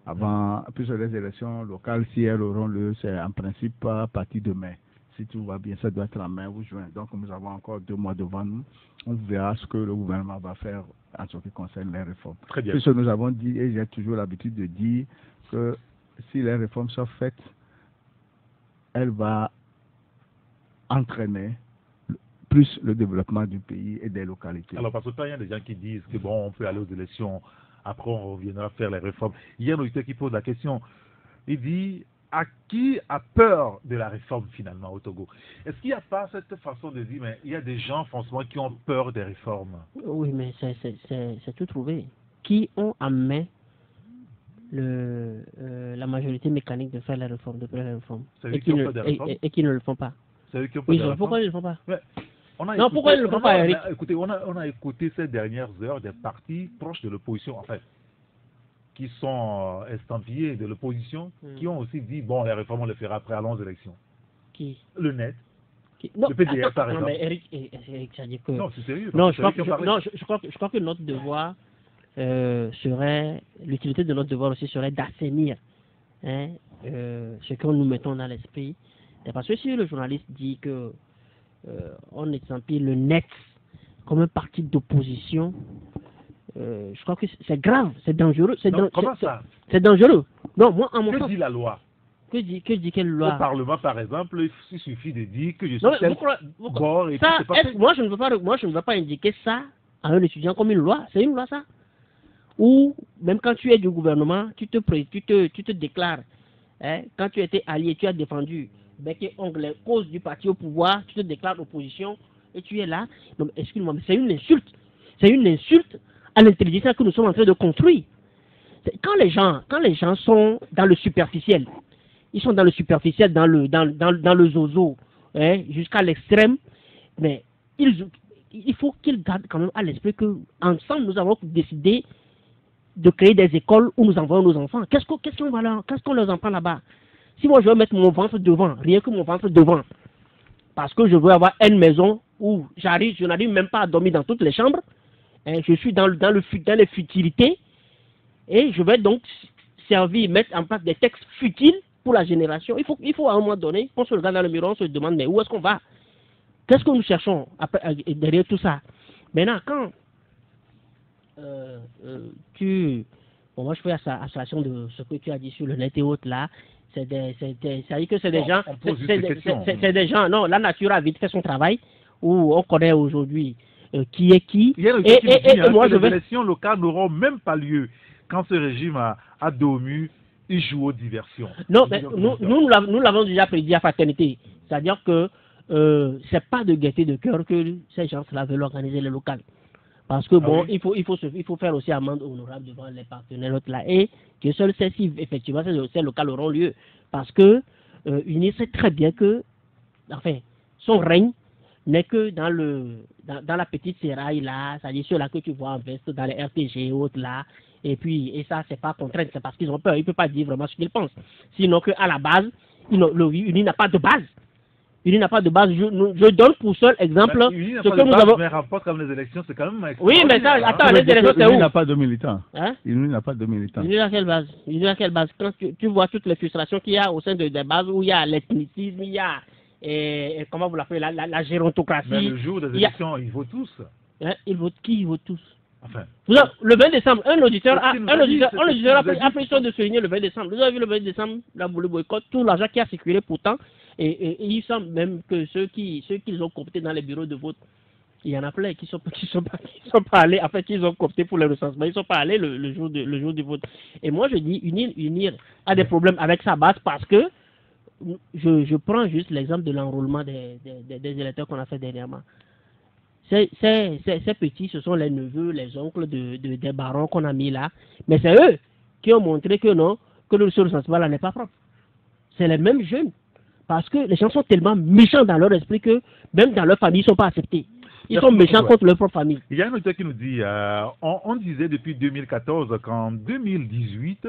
Avant, puisque les élections locales, si elles auront lieu, c'est en principe à partir de mai. Si tout va bien, ça doit être en mai ou juin. Donc nous avons encore 2 mois devant nous. On verra ce que le gouvernement va faire en ce qui concerne les réformes.
Très bien.
Puisque nous avons dit, et j'ai toujours l'habitude de dire, que si les réformes sont faites, elle va entraîner plus le développement du pays et des localités.
Alors, parce que quand il y a des gens qui disent que bon, on peut aller aux élections, après on reviendra faire les réformes. Il y a un auditeur qui pose la question. Il dit, à qui a peur de la réforme finalement au Togo? Est-ce qu'il n'y a pas cette façon de dire, mais il y a des gens franchement qui ont peur des réformes?
Oui, mais c'est tout trouvé. Qui ont en main la majorité mécanique de faire les réformes, de faire les réformes, et qui ne le font pas.
C'est eux qui ont peur des réformes.
Pourquoi ils ne le font pas?
Mais
pourquoi ils ne le font pas, Eric?
Écoutez, on a écouté ces dernières heures des partis proches de l'opposition, en fait, qui sont estampillés de l'opposition, qui ont aussi dit, bon, les réformes, on les fera après, allons aux élections.
Qui?
Le net.
Non,
le PDR, par exemple.
Non, mais Eric, ça dit que...
Non, c'est sérieux.
Non, je crois que notre devoir serait... L'utilité de notre devoir aussi serait d'assainir ce que nous mettons dans l'esprit. Parce que si le journaliste dit que on estampille le net comme un parti d'opposition, je crois que c'est grave, c'est dangereux.
Comment ça?
C'est dangereux. Non, moi, en mon sens...
Que dit la loi?
Que dit quelle loi?
Au Parlement, par exemple, il suffit de dire que je suis
non,
tel bord et
ça,
tout c'est
moi, je ne veux pas indiquer ça à un étudiant comme une loi. C'est une loi, ça. Ou, même quand tu es du gouvernement, tu te déclares. Quand tu étais allié, tu as défendu bec et ongle les causes du parti au pouvoir, tu te déclares opposition et tu es là. Donc, excuse-moi, mais c'est une insulte. C'est une insulte à l'intelligence que nous sommes en train de construire. Quand les gens sont dans le superficiel, ils sont dans le superficiel, dans le zozo, jusqu'à l'extrême, mais il faut qu'ils gardent quand même à l'esprit qu'ensemble, nous avons décidé de créer des écoles où nous envoyons nos enfants. Qu'est-ce qu'on leur en prend là-bas? Si moi je veux mettre mon ventre devant, rien que mon ventre devant, parce que je veux avoir une maison où je n'arrive même pas à dormir dans toutes les chambres, je suis dans les futilités, et je vais donc mettre en place des textes futiles pour la génération. Il faut à un moment donné, on se regarde dans le miroir, on se demande, mais où est-ce qu'on va? Qu'est-ce que nous cherchons derrière tout ça? Maintenant, quand moi je fais association de ce que tu as dit sur le net et autres là, ça dit que c'est des gens, c'est des gens, non, la nature a vite fait son travail, où on connaît aujourd'hui qui est qui.
Et moi je vais... Les élections locales n'auront même pas lieu quand ce régime a dormi. Ils jouent aux diversions.
Non, mais nous l'avons déjà prédit à Fraternité. C'est-à-dire que c'est pas de gaieté de cœur que ces gens-là veulent organiser les locales. Parce que bon, oui. il faut faire aussi amende honorable devant les partenaires là. Et que seul c'est si effectivement ces locales auront lieu. Parce que UNI sait très bien que, enfin, son règne n'est que dans la petite séraille là, c'est-à-dire ceux-là que tu vois en veste dans les RTG et autres là. Et ça, c'est pas contrainte, c'est parce qu'ils ont peur. Ils ne peuvent pas dire vraiment ce qu'ils pensent. Sinon qu'à la base, l'UNI n'a pas de base. UNI n'a pas de base. Je donne pour seul exemple
ce que nous avons. Mais rapporte comme les élections, c'est quand même.
Oui, mais ça, attends, les élections, c'est où?
UNI n'a pas de militants.
Hein?
UNI n'a pas de militants.
UNI à quelle base? UNI à quelle base? Quand tu vois toutes les frustrations qu'il y a au sein des bases où il y a l'ethnicisme, il y a, comment vous l'appelez, la gérontocratie.
Mais le jour des élections, ils votent tous.
Ils votent qui? Ils votent tous.
Enfin.
Le 20 décembre, un auditeur a pris soin de souligner le 20 décembre. Vous avez vu le 20 décembre, le boycott, tout l'argent qui a circulé pourtant, et il semble même que ceux qu'ils ont cooptés dans les bureaux de vote, Il y en a plein qui sont pas allés, en fait, ils ont coopté pour le recensement, ils sont pas allés le jour du vote. Et moi, je dis, UNIR a des problèmes avec sa base parce que, je prends juste l'exemple de l'enrôlement des électeurs qu'on a fait dernièrement. Ces petits, ce sont les neveux, les oncles des barons qu'on a mis là, mais c'est eux qui ont montré que non, que le recensement là n'est pas propre. C'est les mêmes jeunes, parce que les gens sont tellement méchants dans leur esprit que même dans leur famille, ils ne sont pas acceptés. Ils sont méchants contre leur propre famille.
Il y a un auteur qui nous dit, on disait depuis 2014 qu'en 2018,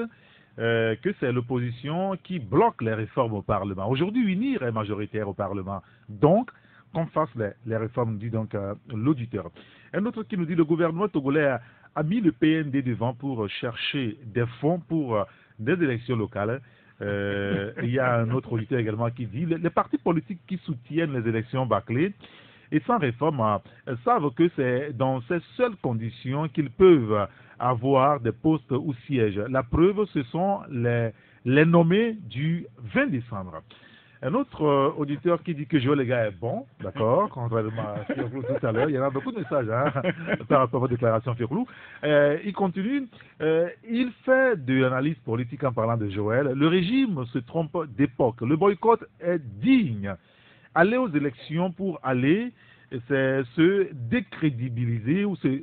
que c'est l'opposition qui bloque les réformes au Parlement. Aujourd'hui, UNIR est majoritaire au Parlement. Donc, qu'on fasse les réformes, dit donc l'auditeur. Un autre qui nous dit, le gouvernement togolais a mis le PND devant pour chercher des fonds pour des élections locales. Il y a un autre auditeur également qui dit, les partis politiques qui soutiennent les élections bâclées et sans réforme savent que c'est dans ces seules conditions qu'ils peuvent avoir des postes ou sièges. La preuve, ce sont les nommés du 20 décembre. Un autre auditeur qui dit que Joël Lega est bon, d'accord, contrairement à Firklou tout à l'heure. Il y en a beaucoup de messages par rapport à votre déclaration, Firklou. Il continue. Il fait de l'analyse politique en parlant de Joël. Le régime se trompe d'époque. Le boycott est digne. Aller aux élections pour aller, c'est se décrédibiliser ou se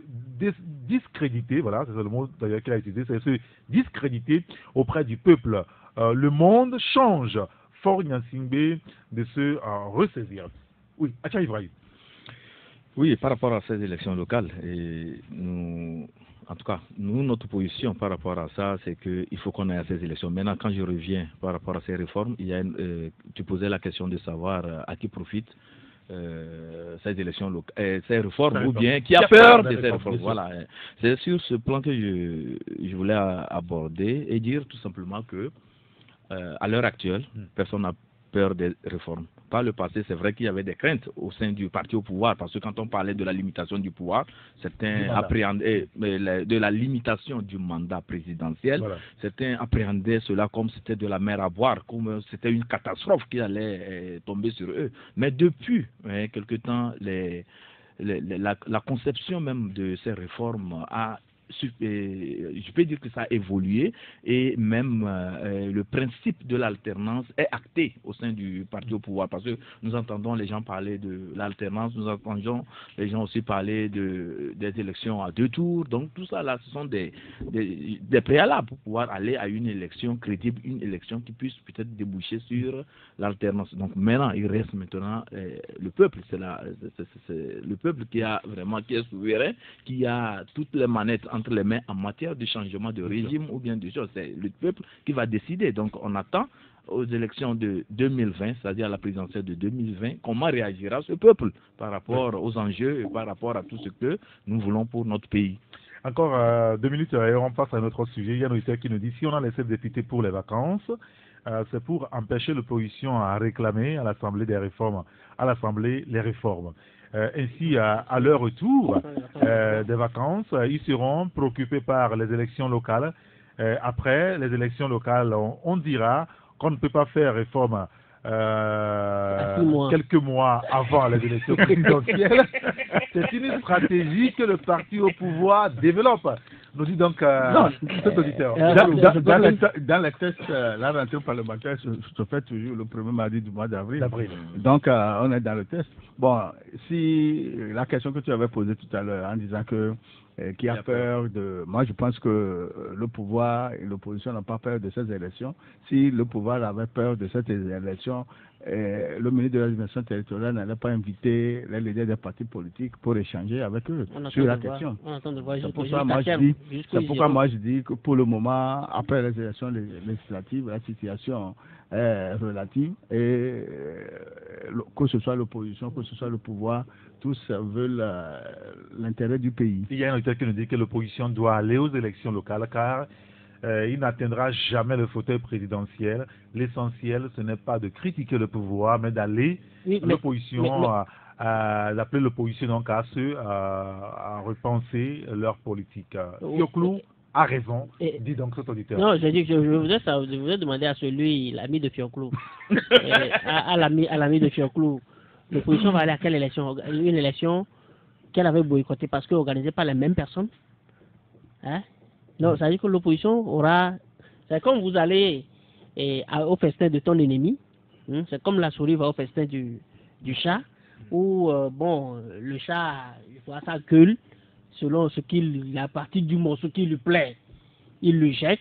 discréditer, voilà, c'est le mot d'ailleurs qu'il a utilisé, c'est se discréditer auprès du peuple. Le monde change. Fort Nyansingbe de se ressaisir. Oui, Acha Ibrahim.
Oui, par rapport à ces élections locales, et nous, en tout cas, notre position par rapport à ça, c'est qu'il faut qu'on ait à ces élections. Maintenant, quand je reviens par rapport à ces réformes, il y a tu posais la question de savoir à qui profitent ces élections locales, ces réformes, ou bien qui a peur de ces réformes. Voilà. C'est sur ce plan que je voulais aborder et dire tout simplement que à l'heure actuelle, personne n'a peur des réformes. Par le passé, c'est vrai qu'il y avait des craintes au sein du parti au pouvoir, parce que quand on parlait de la limitation du pouvoir, certains appréhendaient de la limitation du mandat présidentiel, certains appréhendaient cela comme c'était de la mer à boire, comme c'était une catastrophe qui allait tomber sur eux. Mais depuis quelque temps, la conception même de ces réformes a je peux dire que ça a évolué et même le principe de l'alternance est acté au sein du parti au pouvoir, parce que nous entendons les gens parler de l'alternance, nous entendons les gens aussi parler des élections à 2 tours, donc tout ça là, ce sont des préalables pour pouvoir aller à une élection crédible, une élection qui puisse peut-être déboucher sur l'alternance. Donc maintenant, il reste maintenant le peuple, c'est le peuple qui est souverain, qui a toutes les manettes entre les mains en matière de changement de régime ou bien de choses. C'est le peuple qui va décider. Donc on attend aux élections de 2020, c'est-à-dire à la présidentielle de 2020, comment réagira ce peuple par rapport aux enjeux et par rapport à tout ce que nous voulons pour notre pays.
Encore 2 minutes et on passe à un autre sujet. Il y a un auditeur qui nous dit, si on a laissé des députés pour les vacances, c'est pour empêcher l'opposition à réclamer à l'Assemblée des réformes, à l'Assemblée les réformes. Ainsi, à leur retour des vacances, ils seront préoccupés par les élections locales. Après les élections locales, on dira qu'on ne peut pas faire réforme quelques mois avant les élections présidentielles. C'est une stratégie que le parti au pouvoir développe. Nous dit donc cet auditeur.
Dans les tests, la rentrée parlementaire se fait toujours le premier mardi du mois d'avril. Donc on est dans le test. Bon, si la question que tu avais posée tout à l'heure en disant que qui a peur de... Moi, je pense que le pouvoir et l'opposition n'ont pas peur de ces élections. Si le pouvoir avait peur de cette élection, le ministre de l'administration territoriale n'allait pas inviter les leaders des partis politiques pour échanger avec eux sur la question. C'est pourquoi moi je dis que pour le moment, après les élections législatives, la situation est relative et que ce soit l'opposition, que ce soit le pouvoir, tous veulent l'intérêt du pays.
Il y a un auteur qui nous dit que l'opposition doit aller aux élections locales car il n'atteindra jamais le fauteuil présidentiel. L'essentiel, ce n'est pas de critiquer le pouvoir, mais d'aller l'opposition, d'appeler l'opposition donc à repenser leur politique. Firklou a raison, dit donc cet auditeur.
Non, je dis que je voudrais demander à celui, l'ami de Firklou, à l'ami de Firklou, l'opposition va aller à quelle élection? Une élection qu'elle avait boycotté parce que organisé par les mêmes personnes. Hein? Non, ça veut dire que l'opposition aura... C'est comme vous allez au festin de ton ennemi. Hein? C'est comme la souris va au festin du chat. Où, bon, le chat, il voit sa gueule, selon la partie du morceau qui lui plaît, il le jette,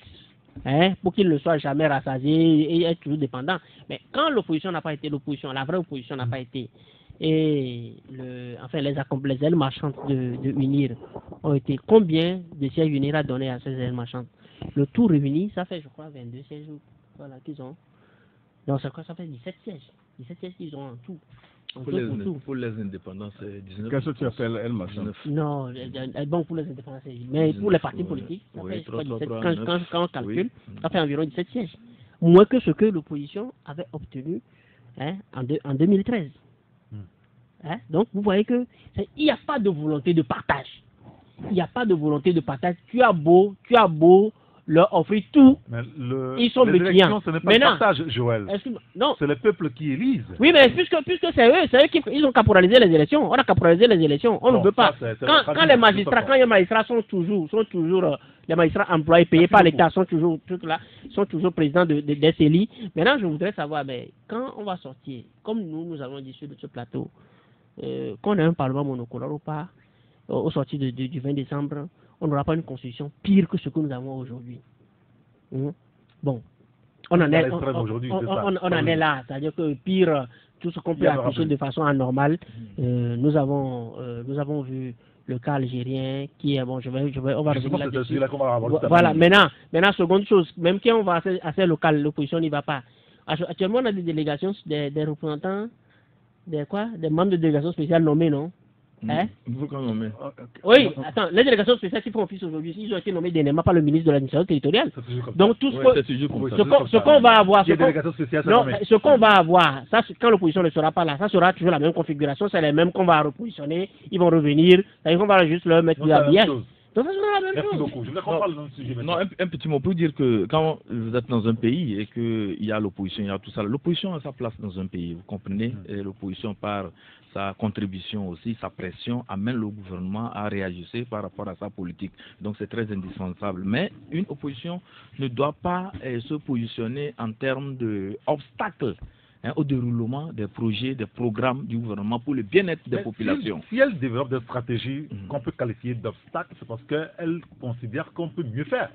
hein, pour qu'il ne soit jamais rassasié et être toujours dépendant. Mais quand l'opposition n'a pas été l'opposition, la vraie opposition n'a pas été, et les ailes marchandes de UNIR ont été, combien de sièges UNIR a donné à ces ailes marchandes? Le tout réuni, ça fait, je crois, 22 sièges, voilà, qu'ils ont. Non, ça fait 17 sièges. 17 sièges qu'ils ont en tout.
Pour les indépendants, c'est 19.
Qu'est-ce que tu appelles elle, machin?
Non, bon, pour les indépendants, c'est... Mais pour les partis politiques, ça fait, je crois, 17, quand on calcule, ça fait environ 17 sièges. Moins que ce que l'opposition avait obtenu, hein, en 2013. Hein? Donc, vous voyez que il n'y a pas de volonté de partage. Il n'y a pas de volonté de partage. Tu as beau leur offrir tout.
Mais
ils sont méfiants.
Ce n'est pas le partage, Joël.
Non.
C'est le peuple qui élise.
Oui, mais puisque c'est eux qui ils ont caporalisé les élections. On a caporalisé les élections. On ne veut pas. Quand les magistrats sont toujours les magistrats employés, payés par l'État, sont toujours présidents des CELI. Maintenant, je voudrais savoir, mais quand on va sortir, comme nous avons dit sur ce plateau, qu'on ait un parlement monocolore ou pas, au sorti du 20 décembre, on n'aura pas une constitution pire que ce que nous avons aujourd'hui. Bon, on en est là, c'est-à-dire que pire, tout ce qu'on peut afficher de façon anormale, nous avons vu le cas algérien qui est bon, on va revenir là-dessus. Voilà, maintenant, seconde chose, même quand on va assez local, l'opposition n'y va pas. Actuellement, on a des délégations, des représentants, des membres de délégation spéciale nommés, non? Hein? Oui, attends, les délégations spéciales qui font office aujourd'hui, ils ont été nommés dernièrement par le ministre de l'administration territoriale. Donc tout ce qu'on va avoir, ce qu'on va avoir, ça, quand l'opposition ne sera pas là, ça sera toujours la même configuration, c'est les mêmes qu'on va repositionner, ils vont revenir, c'est-à-dire qu'on va juste leur mettre du habillage. Donc ça sera la même chose.
Merci beaucoup. Je voulais qu'on parle dans ce sujet.
Non, un petit mot pour dire que quand vous êtes dans un pays et qu'il y a l'opposition, il y a tout ça, l'opposition a sa place dans un pays, vous comprenez? Et l'opposition, par sa contribution aussi, sa pression, amène le gouvernement à réagir par rapport à sa politique. Donc c'est très indispensable. Mais une opposition ne doit pas se positionner en termes d'obstacles au déroulement des projets, des programmes du gouvernement pour le bien-être des populations.
Si elle développe des stratégies qu'on peut qualifier d'obstacles, c'est parce qu'elle considère qu'on peut mieux faire.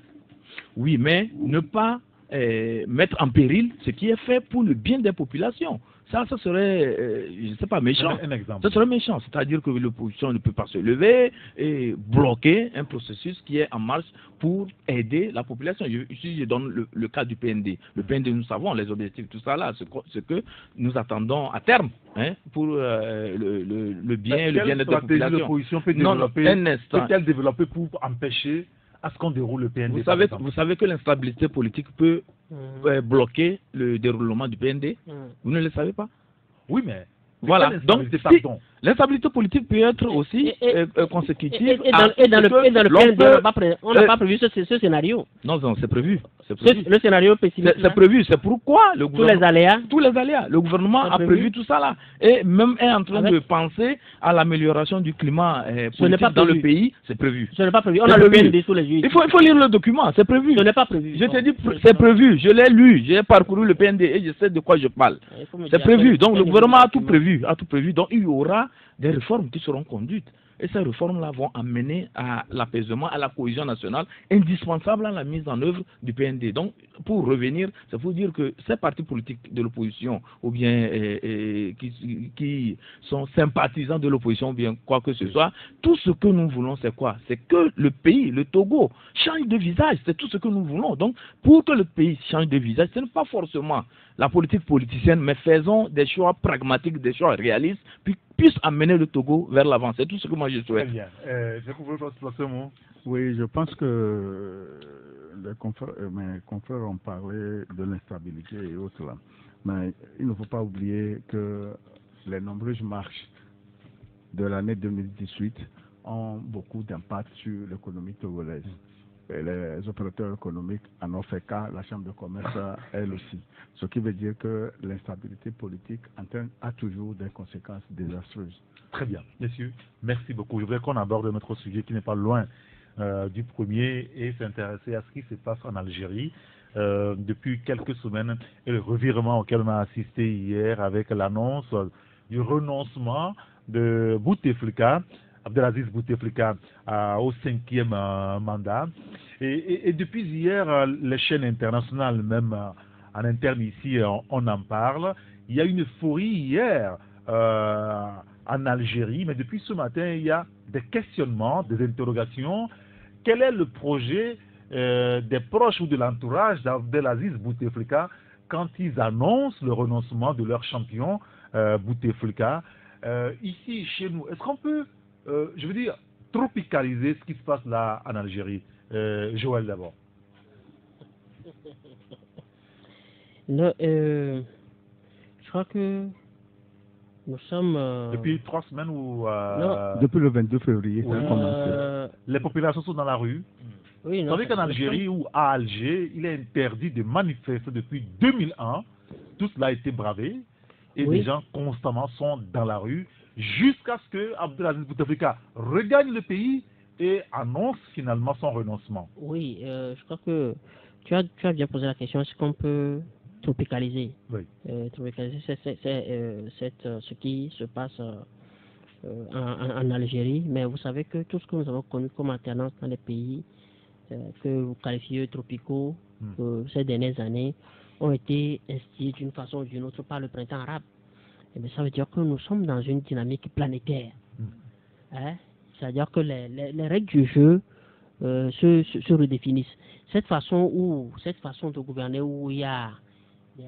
Oui, mais ne pas mettre en péril ce qui est fait pour le bien des populations. Ça serait, je ne sais pas, méchant.
Un exemple.
Ça serait méchant, c'est-à-dire que l'opposition ne peut pas se lever et bloquer un processus qui est en marche pour aider la population. Je donne le cas du PND. Le PND, nous savons les objectifs, tout ça là, ce que nous attendons à terme pour le bien et le bien-être des populations.
L'opposition peut peut-elle développer pour empêcher à ce qu'on déroule le PND?
Vous savez que l'instabilité politique peut bloquer le déroulement du PND. Vous ne le savez pas?
Oui, mais...
Voilà, donc l'instabilité politique peut être aussi consécutive.
Et dans le PND, on n'a pas prévu ce scénario.
Non, c'est prévu.
Le scénario pessimiste.
C'est prévu. C'est pourquoi le gouvernement...
Tous les aléas.
Le gouvernement a prévu tout ça là. Et même est en train de penser à l'amélioration du climat politique dans le pays. C'est prévu.
Ce n'est pas prévu. On a le PND sous les yeux.
Il faut lire le document. C'est prévu.
Ce n'est pas prévu.
Je te dis, c'est prévu. Je l'ai lu. J'ai parcouru le PND et je sais de quoi je parle. C'est prévu. Donc le gouvernement a tout prévu. Donc il y aura des réformes qui seront conduites. Et ces réformes-là vont amener à l'apaisement, à la cohésion nationale, indispensable à la mise en œuvre du PND. Donc, pour revenir, c'est pour dire que ces partis politiques de l'opposition, ou bien qui sont sympathisants de l'opposition, ou bien quoi que ce soit, tout ce que nous voulons, c'est quoi? C'est que le pays, le Togo, change de visage. C'est tout ce que nous voulons. Donc, pour que le pays change de visage, ce n'est pas forcément la politique politicienne, mais faisons des choix pragmatiques, des choix réalistes, puis puisse amener le Togo vers l'avant. C'est tout ce que moi je souhaite.
Très bien. Je pouvais placer un mot.
Oui, je pense que mes confrères ont parlé de l'instabilité et autres là. Mais il ne faut pas oublier que les nombreuses marches de l'année 2018 ont beaucoup d'impact sur l'économie togolaise. les opérateurs économiques en ont fait cas, la Chambre de commerce, elle aussi. Ce qui veut dire que l'instabilité politique a toujours des conséquences désastreuses.
Très bien, messieurs, merci beaucoup. Je voudrais qu'on aborde notre sujet qui n'est pas loin du premier et s'intéresser à ce qui se passe en Algérie depuis quelques semaines et le revirement auquel on a assisté hier avec l'annonce du renoncement de Bouteflika, Abdelaziz Bouteflika, au 5e mandat. Et depuis hier, les chaînes internationales, même en interne ici, on en parle. Il y a une euphorie hier en Algérie, mais depuis ce matin, il y a des questionnements, des interrogations. Quel est le projet des proches ou de l'entourage d'Abdelaziz Bouteflika quand ils annoncent le renoncement de leur champion Bouteflika ici, chez nous? Est-ce qu'on peut, je veux dire, tropicaliser ce qui se passe là en Algérie? Joël d'abord.
Non, je crois que nous sommes...
Depuis 3 semaines ou...
Depuis le 22 février, ça a commencé.
Les populations sont dans la rue.
Oui,
Vous savez qu'en Algérie ou à Alger, il est interdit de manifester depuis 2001. Tout cela a été bravé. Et les gens constamment sont dans la rue jusqu'à ce que Abdelaziz Bouteflika regagne le pays et annonce finalement son renoncement.
Oui, je crois que tu as bien posé la question. Est-ce qu'on peut tropicaliser?
Oui.
Tropicaliser, c'est ce qui se passe en Algérie. Mais vous savez que tout ce que nous avons connu comme alternance dans les pays que vous qualifiez tropicaux ces dernières années ont été instillés d'une façon ou d'une autre par le printemps arabe. Et bien, ça veut dire que nous sommes dans une dynamique planétaire. Hein? C'est-à-dire que les règles du jeu se redéfinissent. Cette façon de gouverner où il y a des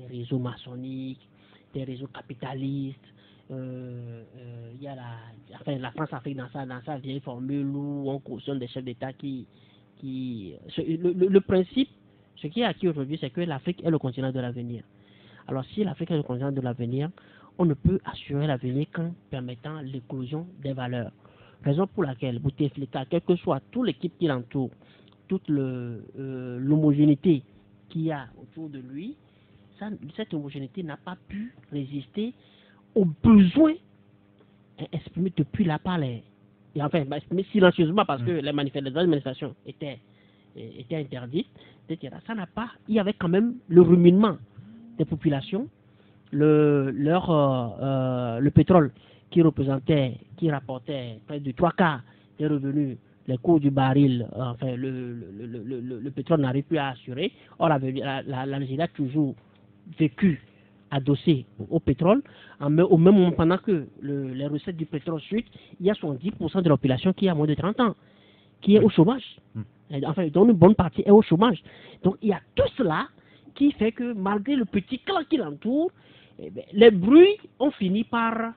réseaux maçonniques, des réseaux capitalistes, il y a la France-Afrique dans sa vieille formule où on cautionne des chefs d'État le principe, ce qui est acquis aujourd'hui, c'est que l'Afrique est le continent de l'avenir. Alors si l'Afrique est le continent de l'avenir, on ne peut assurer l'avenir qu'en permettant l'éclosion des valeurs. Raison pour laquelle Bouteflika, quelle que soit toute l'équipe qui l'entoure, toute l'homogénéité qu'il y a autour de lui, cette homogénéité n'a pas pu résister aux besoins exprimés depuis là par exprimés silencieusement parce que les manifestations étaient interdites, etc. Ça n'a pas. Il y avait quand même le ruminement des populations, le pétrole qui rapportait près de 3/4 des revenus, les coûts du baril, le pétrole n'arrive plus à assurer. Or, l'Algérie a toujours vécu adossé au pétrole, au même moment pendant que les recettes du pétrole chutent, il y a 70% de la population qui a moins de 30 ans, qui est au chômage. Dont une bonne partie est au chômage. Donc, il y a tout cela qui fait que malgré le petit clan qui l'entoure, les bruits ont fini par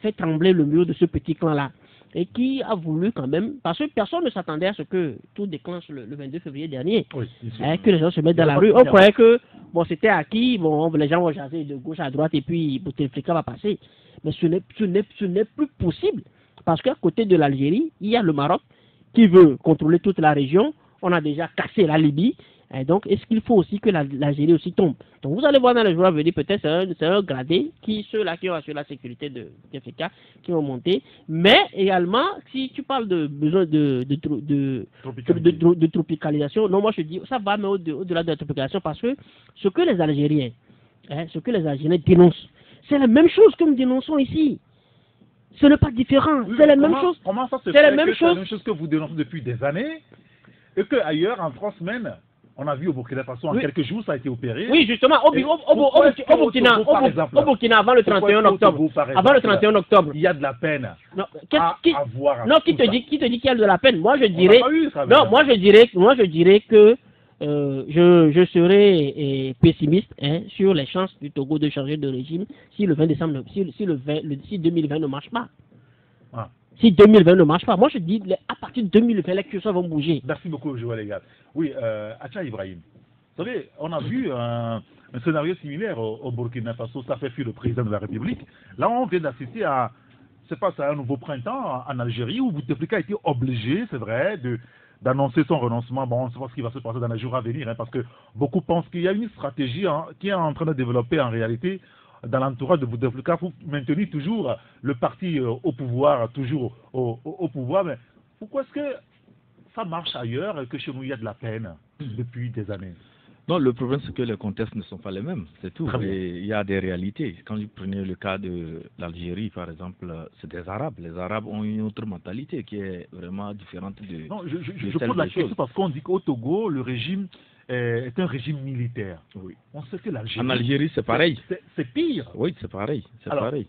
faire trembler le mur de ce petit clan-là. Et qui a voulu quand même, parce que personne ne s'attendait à ce que tout déclenche le 22 février dernier, que les gens se mettent dans la rue. On croyait que c'était acquis, les gens vont jaser de gauche à droite et puis Bouteflika va passer. Mais ce n'est plus possible, parce qu'à côté de l'Algérie, il y a le Maroc qui veut contrôler toute la région. On a déjà cassé la Libye. Et donc, est-ce qu'il faut aussi que l'Algérie aussi tombe? Donc, vous allez voir dans les jours à venir, peut-être c'est un gradé, ceux-là qui ont assuré la sécurité de Bouteflika, qui vont monter. Mais également, si tu parles de besoin de tropicalisation, non, moi je dis, ça va mais au-delà de la tropicalisation, parce que ce que les Algériens dénoncent, c'est la même chose que nous dénonçons ici. Ce n'est pas différent, c'est la même chose.
Comment ça se fait? C'est la même chose que vous dénoncez depuis des années, et qu'ailleurs, en 3 semaines, on a vu au Burkina Faso, en quelques jours, ça a été opéré.
Oui, justement, au Burkina, avant le 31 octobre. Avant le 31 octobre.
Il y a de la peine
à voir. Non, qui te dit qu'il y a de la peine? Moi, je dirais... moi, je dirais que je serais pessimiste sur les chances du Togo de changer de régime si le 20 décembre, si 2020 ne marche pas. Si 2020 ne marche pas, moi je dis à partir de 2020, les curseurs vont bouger.
Merci beaucoup, Joël Legal. Oui, Acha Ibrahim. Vous savez, on a vu un scénario similaire au Burkina Faso, ça fait fuir le président de la République. Là, on vient d'assister à un nouveau printemps en Algérie où Bouteflika a été obligé, c'est vrai, d'annoncer son renoncement. Bon, on sait pas ce qui va se passer dans les jours à venir, parce que beaucoup pensent qu'il y a une stratégie qui est en train de développer en réalité dans l'entourage de Bouteflika pour maintenir toujours le parti au pouvoir, toujours au pouvoir. Mais pourquoi est-ce que ça marche ailleurs et que chez nous il y a de la peine depuis des années?
Non, le problème, c'est que les contextes ne sont pas les mêmes, c'est tout. Et il y a des réalités. Quand vous prenez le cas de l'Algérie, par exemple, c'est des Arabes. Les Arabes ont une autre mentalité qui est vraiment différente de.
Non, je pose la question parce qu'on dit qu'au Togo, le régime est un régime militaire.
Oui.
On sait que l'Algérie.
En Algérie, c'est pareil.
C'est pire.
Oui, c'est pareil. C'est pareil.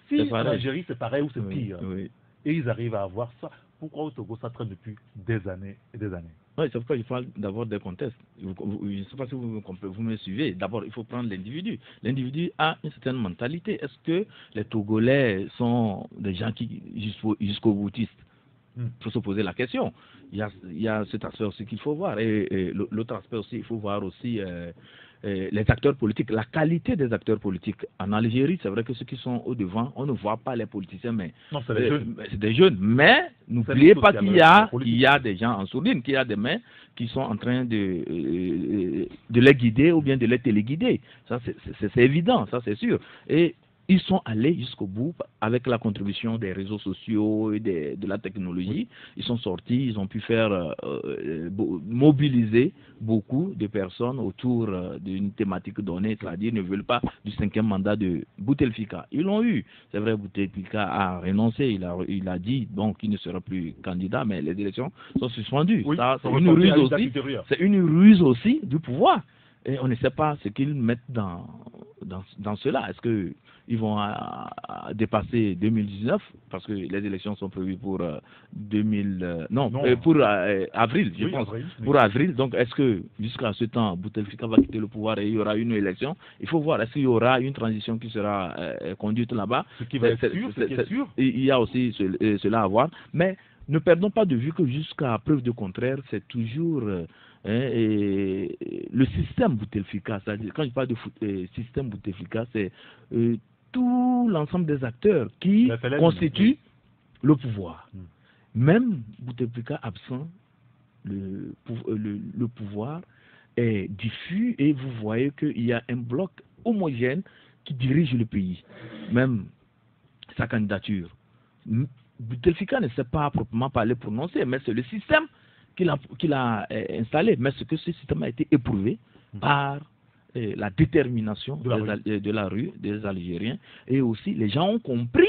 Si en Algérie, c'est pareil ou c'est pire.
Oui.
Et ils arrivent à avoir ça. Pourquoi au Togo, ça traîne depuis des années et des années?
Oui, c'est pourquoi il faut d'abord des contextes. Je ne sais pas si vous me suivez. D'abord, il faut prendre l'individu. L'individu a une certaine mentalité. Est-ce que les Togolais sont des gens qui jusqu'au boutistes? Il faut se poser la question. Il y a cet aspect aussi qu'il faut voir. Et l'autre aspect aussi, il faut voir aussi les acteurs politiques, la qualité des acteurs politiques. En Algérie, c'est vrai que ceux qui sont au devant, on ne voit pas les politiciens, mais c'est des jeunes. Mais n'oubliez pas qu'il y a des gens en sourdine, qu'il y a des mains qui sont en train de les guider ou bien de les téléguider. Ça, c'est évident, ça c'est sûr. Et ils sont allés jusqu'au bout avec la contribution des réseaux sociaux et de la technologie. Ils sont sortis, ils ont pu faire mobiliser beaucoup de personnes autour d'une thématique donnée, c'est-à-dire ne veulent pas du 5e mandat de Bouteflika. Ils l'ont eu. C'est vrai, Bouteflika a renoncé, il a dit qu'il ne sera plus candidat, mais les élections sont suspendues. Oui, c'est une ruse aussi du pouvoir. Et on ne sait pas ce qu'ils mettent dans cela. Est-ce qu'ils vont dépasser 2019 parce que les élections sont prévues pour pour avril, je pense. Avril, oui. Pour avril. Donc, est-ce que jusqu'à ce temps, Bouteflika va quitter le pouvoir et il y aura une élection? Il faut voir. Est-ce qu'il y aura une transition qui sera conduite là-bas?
Ce qui va être sûr, c'est sûr.
Il y a aussi cela à voir. Mais ne perdons pas de vue que jusqu'à preuve de contraire, c'est toujours et le système Bouteflika. C'est-à-dire, quand je parle de système Bouteflika, c'est tout l'ensemble des acteurs qui constituent le pouvoir. Même Bouteflika absent, le pouvoir est diffus et vous voyez qu'il y a un bloc homogène qui dirige le pays. Même sa candidature. Bouteflika ne sait pas proprement parler prononcer, mais c'est le système qu'il a installé. Mais ce que ce système a été éprouvé par la détermination de la rue, des Algériens, et aussi les gens ont compris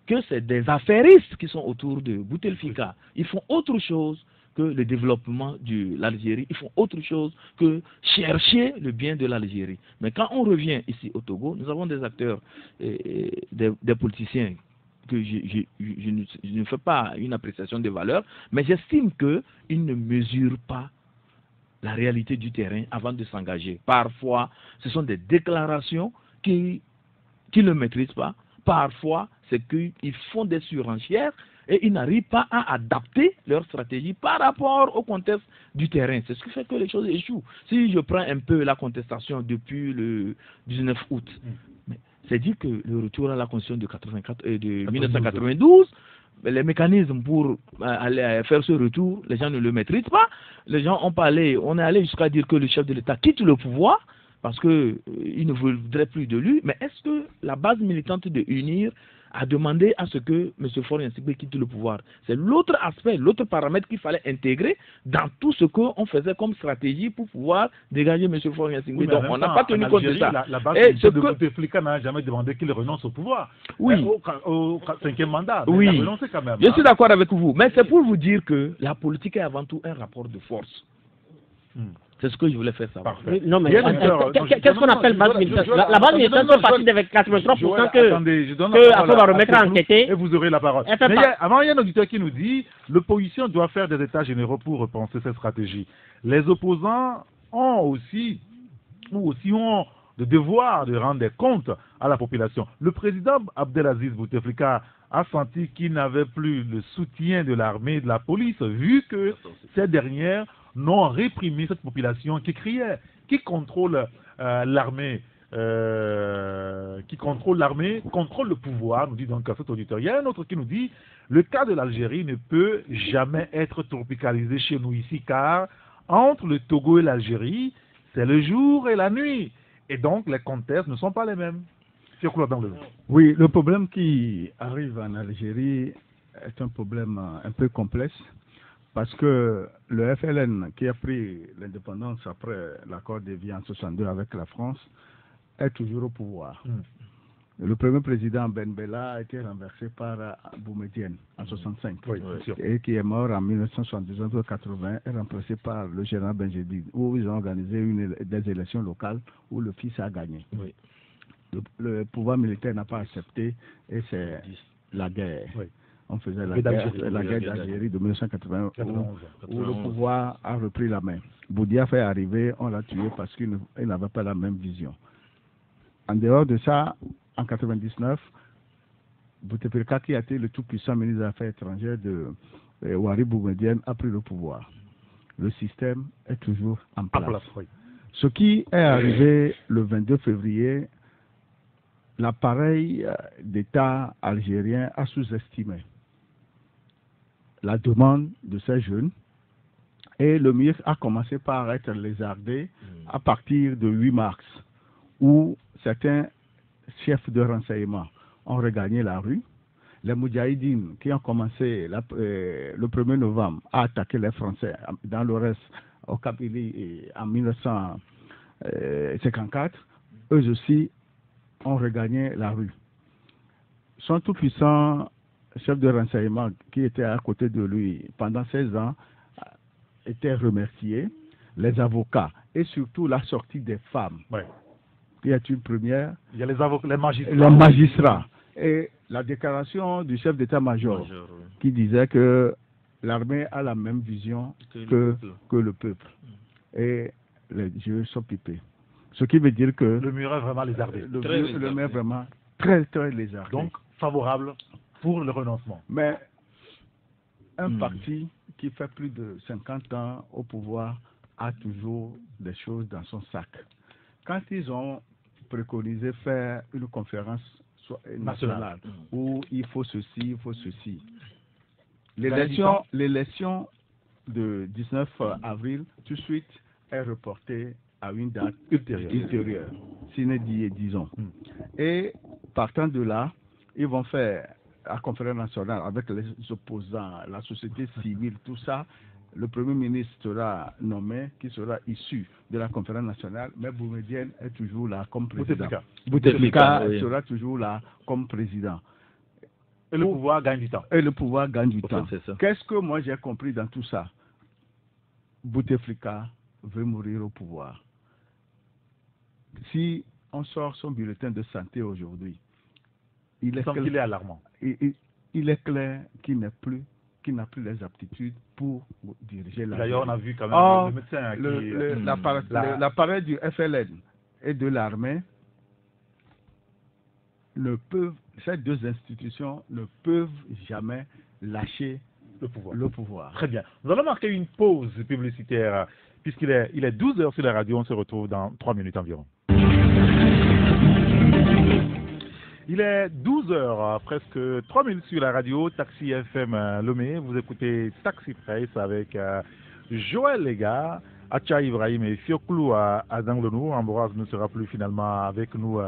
que c'est des affairistes qui sont autour de Bouteflika. Ils font autre chose que le développement de l'Algérie, ils font autre chose que chercher le bien de l'Algérie. Mais quand on revient ici au Togo, nous avons des acteurs, des politiciens que je ne fais pas une appréciation des valeurs, mais j'estime qu'ils ne mesurent pas la réalité du terrain avant de s'engager. Parfois, ce sont des déclarations qu'ils ne maîtrisent pas. Parfois, c'est qu'ils font des surenchères et ils n'arrivent pas à adapter leur stratégie par rapport au contexte du terrain. C'est ce qui fait que les choses échouent. Si je prends un peu la contestation depuis le 19 août, c'est dit que le retour à la Constitution de 1992, les mécanismes pour aller faire ce retour, les gens ne le maîtrisent pas. Les gens ont parlé, on est allé jusqu'à dire que le chef de l'État quitte le pouvoir parce qu'il ne voudrait plus de lui. Mais est-ce que la base militante de UNIR a demandé à ce que M. Faure-Gnassingbé quitte le pouvoir? C'est l'autre aspect, l'autre paramètre qu'il fallait intégrer dans tout ce qu'on faisait comme stratégie pour pouvoir dégager M. Faure-Gnassingbé. Donc on n'a pas tenu compte de ça.
La base de Bouteflika n'a jamais demandé qu'il renonce au pouvoir.
Oui.
Au 5e mandat.
Oui.
Il a renoncé quand même.
Je suis d'accord avec vous. Mais c'est pour vous dire que la politique est avant tout un rapport de force. C'est ce que je voulais faire savoir.
Non, mais qu'est-ce qu'on appelle base militante? La base militante fait partie avec 83% que va remettre à enquêter.
Et vous aurez la parole. Mais avant, il y a un auditeur qui nous dit l'opposition doit faire des états généraux pour repenser cette stratégie. Les opposants ont aussi le devoir de rendre des comptes à la population. Le président Abdelaziz Bouteflika a senti qu'il n'avait plus le soutien de l'armée et de la police, vu que ces dernières n'ont réprimé cette population qui criait. Qui contrôle l'armée qui contrôle l'armée, contrôle le pouvoir, nous dit donc cet auditeur. Il y a un autre qui nous dit, le cas de l'Algérie ne peut jamais être tropicalisé chez nous ici, car entre le Togo et l'Algérie, c'est le jour et la nuit. Et donc, les contextes ne sont pas les mêmes.
Oui, le problème qui arrive en Algérie est un problème un peu complexe, parce que le FLN, qui a pris l'indépendance après l'accord d'Évian en 62 avec la France, est toujours au pouvoir. Le premier président Ben Bella a été renversé par Boumedienne en 65, et qui est mort en 1979-80, est remplacé par le général Benjedid, où ils ont organisé des élections locales où le fils a gagné. Le pouvoir militaire n'a pas accepté, et c'est la guerre. On faisait la guerre d'Algérie de 1980 où le pouvoir a repris la main. Boudiaf est arrivé, on l'a tué parce qu'il n'avait pas la même vision. En dehors de ça, en 1999, Bouteflika, qui a été le tout-puissant ministre des Affaires étrangères de Ouari Boumedienne, a pris le pouvoir. Le système est toujours en place. Ce qui est arrivé le 22 février, l'appareil d'État algérien a sous-estimé la demande de ces jeunes, et le ministre a commencé par être lézardé à partir de 8 mars, où certains chefs de renseignement ont regagné la rue. Les Moudjahidines, qui ont commencé le 1er novembre à attaquer les Français dans l'Ouest, au Kabylie en 1954, eux aussi ont regagné la rue. Son tout-puissant chef de renseignement qui était à côté de lui pendant 16 ans était remercié, les avocats et surtout la sortie des femmes, qui est une première. Il y a les magistrats. Et la déclaration du chef d'état-major qui disait que l'armée a la même vision que le peuple. Et les jeux sont pipés. Ce qui veut dire que
le mur est vraiment lézardé.
Le mur est vraiment très lézardé.
Donc, favorable pour le renoncement.
Mais un parti qui fait plus de 50 ans au pouvoir a toujours des choses dans son sac. Quand ils ont préconisé faire une conférence nationale où il faut ceci, il faut ceci, l'élection de 19 avril, tout de suite, est reportée à une date ultérieure, sine die, disons. Et partant de là, ils vont faire la conférence nationale avec les opposants, la société civile, tout ça. Le Premier ministre sera nommé, qui sera issu de la conférence nationale, mais Boumedienne est toujours là comme président. Bouteflika sera toujours là comme président.
Et le pouvoir gagne du temps.
Qu'est-ce que moi j'ai compris dans tout ça? Bouteflika veut mourir au pouvoir. Si on sort son bulletin de santé aujourd'hui, il est
alarmant.
Il est clair qu'il n'a plus les aptitudes pour diriger la.
D'ailleurs, on a vu quand même le médecin
l'appareil du FLN et de l'armée ces deux institutions ne peuvent jamais lâcher le pouvoir.
Très bien. Nous allons marquer une pause publicitaire puisqu'il est 12h sur la radio. On se retrouve dans 3 minutes environ. Il est 12h, presque 3 minutes sur la radio, Taxi FM Lomé. Vous écoutez Taxi Presse avec Joël Lega, Acha Ibrahim et Fioklou à Danglonou. Ambroise ne sera plus finalement avec nous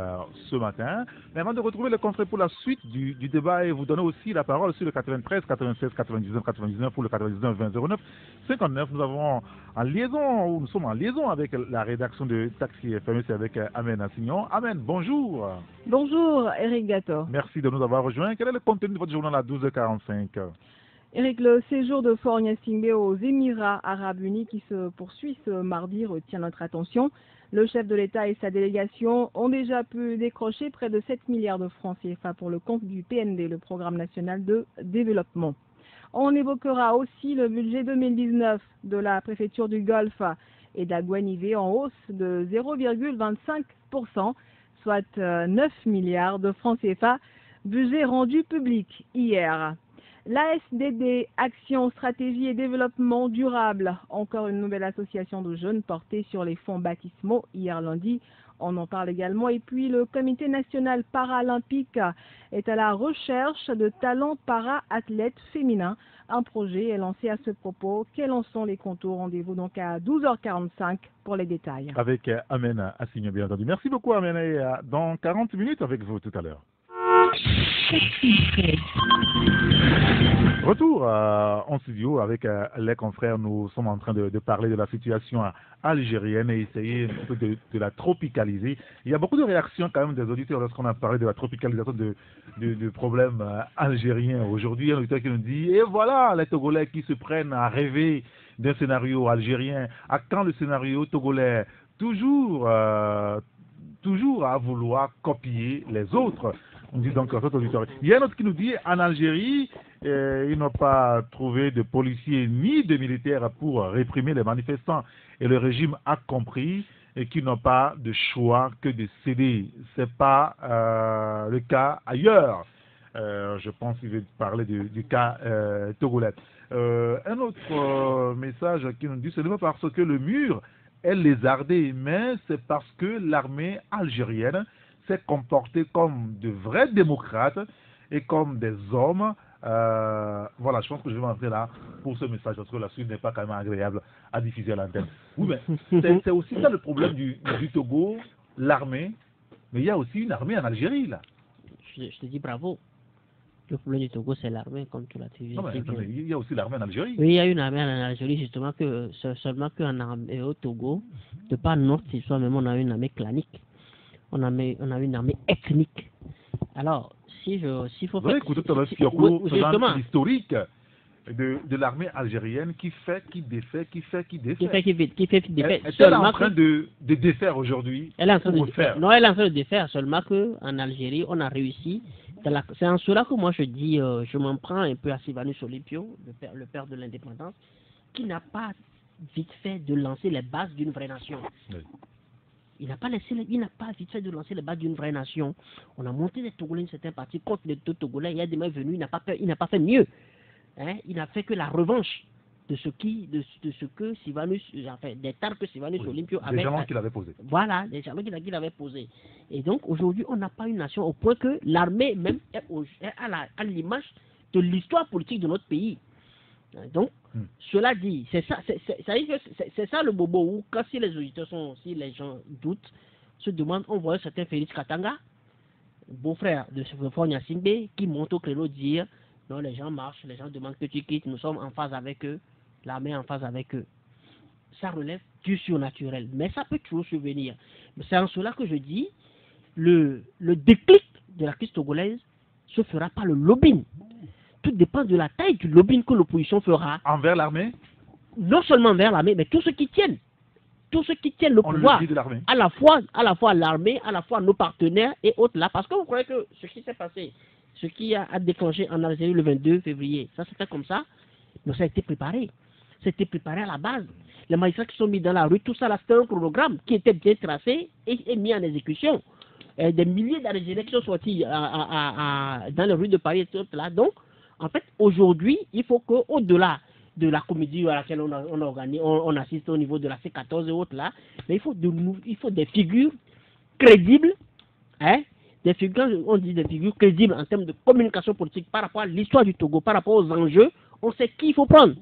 ce matin. Mais avant de retrouver le confrère pour la suite du débat et vous donner aussi la parole sur le 93, 96, 99, 99 pour le 99, 20, 09, 59, nous sommes en liaison avec la rédaction de Taxi FM, c'est avec Amen Assignon. Amen, bonjour.
Bonjour, Eric Gator.
Merci de nous avoir rejoints. Quel est le contenu de votre journal à 12h45?
Eric, le séjour de Faure Gnassingbé aux Émirats Arabes Unis qui se poursuit ce mardi retient notre attention. Le chef de l'État et sa délégation ont déjà pu décrocher près de 7 milliards de francs CFA pour le compte du PND, le Programme National de Développement. On évoquera aussi le budget 2019 de la préfecture du Golfe et d'Aguanivé en hausse de 0,25%, soit 9 milliards de francs CFA, budget rendu public hier. L'ASDD, Action, Stratégie et Développement Durable, encore une nouvelle association de jeunes portée sur les fonds baptismaux hier lundi. On en parle également. Et puis le Comité national paralympique est à la recherche de talents para-athlètes féminins. Un projet est lancé à ce propos. Quels en sont les contours? Rendez-vous donc à 12h45 pour les détails.
Avec Amena Assigné, bien entendu. Merci beaucoup Amena et dans 40 minutes avec vous tout à l'heure. Retour en studio avec les confrères. Nous sommes en train de parler de la situation algérienne et essayer un peu de la tropicaliser. Il y a beaucoup de réactions quand même des auditeurs lorsqu'on a parlé de la tropicalisation de problèmes algériens. Aujourd'hui, un auditeur qui nous dit, et voilà les Togolais qui se prennent à rêver d'un scénario algérien. À quand le scénario togolais? Toujours à vouloir copier les autres. On dit donc auditeur. Il y a un autre qui nous dit en Algérie, ils n'ont pas trouvé de policiers ni de militaires pour réprimer les manifestants. Et le régime a compris qu'ils n'ont pas de choix que de céder. Ce n'est pas le cas ailleurs. Je pense qu'il veut parler du cas togolais. Un autre message qui nous dit, ce n'est pas parce que le mur est lézardé, mais c'est parce que l'armée algérienne s'est comportée comme de vrais démocrates et comme des hommes. Voilà, je pense que je vais m'entrer là pour ce message, parce que la suite n'est pas quand même agréable à diffuser à l'antenne. Oui, mais c'est aussi ça le problème du Togo, l'armée. Mais il y a aussi une armée en Algérie, là.
Je te dis bravo. Le problème du Togo, c'est l'armée, comme tu l'as dit.
Il y a aussi l'armée en Algérie.
Oui, il y a une armée en Algérie, justement, seulement qu'en armée au Togo, de par notre histoire, même on a une armée clanique. On a une armée ethnique. Alors, s'il faut
faire... Vous avez écouté l'historique de l'armée algérienne qui fait, qui défait. Elle est en train de défaire aujourd'hui.
Elle est en train de défaire. Non, elle est en train de défaire, seulement qu'en Algérie, on a réussi. C'est en cela que moi je dis, je m'en prends un peu à Sylvanus Olympio, le père de l'indépendance, qui n'a pas vite fait de lancer les bases d'une vraie nation. Oui. Il n'a pas vite fait de lancer les bases d'une vraie nation. On a monté des Togolais une certaine partie contre les deux Togolais. Il y a des mains venues, il n'a pas fait mieux. Hein? Il n'a fait que la revanche de ce que Sylvanus, enfin, des tares que Sylvanus Olympio avait.
Des jalons qu'il avait posés.
Voilà, des jalons qu'il avait posés. Et donc aujourd'hui, on n'a pas une nation au point que l'armée même est à l'image de l'histoire politique de notre pays. Donc, cela dit, c'est ça le bobo où, quand si les auditeurs si les gens doutent, se demandent, on voit un certain Félix Katanga, beau-frère de Fonya Singbe, qui monte au créneau dire, non, les gens marchent, les gens demandent que tu quittes, nous sommes en phase avec eux, l'armée en phase avec eux. Ça relève du surnaturel, mais ça peut toujours survenir. C'est en cela que je dis, le déclic de la crise togolaise se fera par le lobbying. Tout dépend de la taille du lobbying que l'opposition fera.
Envers l'armée?
Non seulement envers l'armée, mais tous ceux qui tiennent le pouvoir, à la fois l'armée, à la fois nos partenaires et autres là. Parce que vous croyez que ce qui s'est passé, ce qui a déclenché en Algérie le 22 février, ça s'est fait comme ça, mais ça a été préparé. C'était préparé à la base. Les magistrats qui sont mis dans la rue, tout ça là, c'était un chronogramme qui était bien tracé et mis en exécution. Des milliers d'Algériens qui sont sortis dans les rues de Paris et tout là. Donc, en fait, aujourd'hui, il faut qu'au-delà de la comédie à laquelle on assiste au niveau de la C14 et autres là, mais il faut des figures crédibles, hein, des figures crédibles en termes de communication politique par rapport à l'histoire du Togo, par rapport aux enjeux. On sait qui il faut prendre.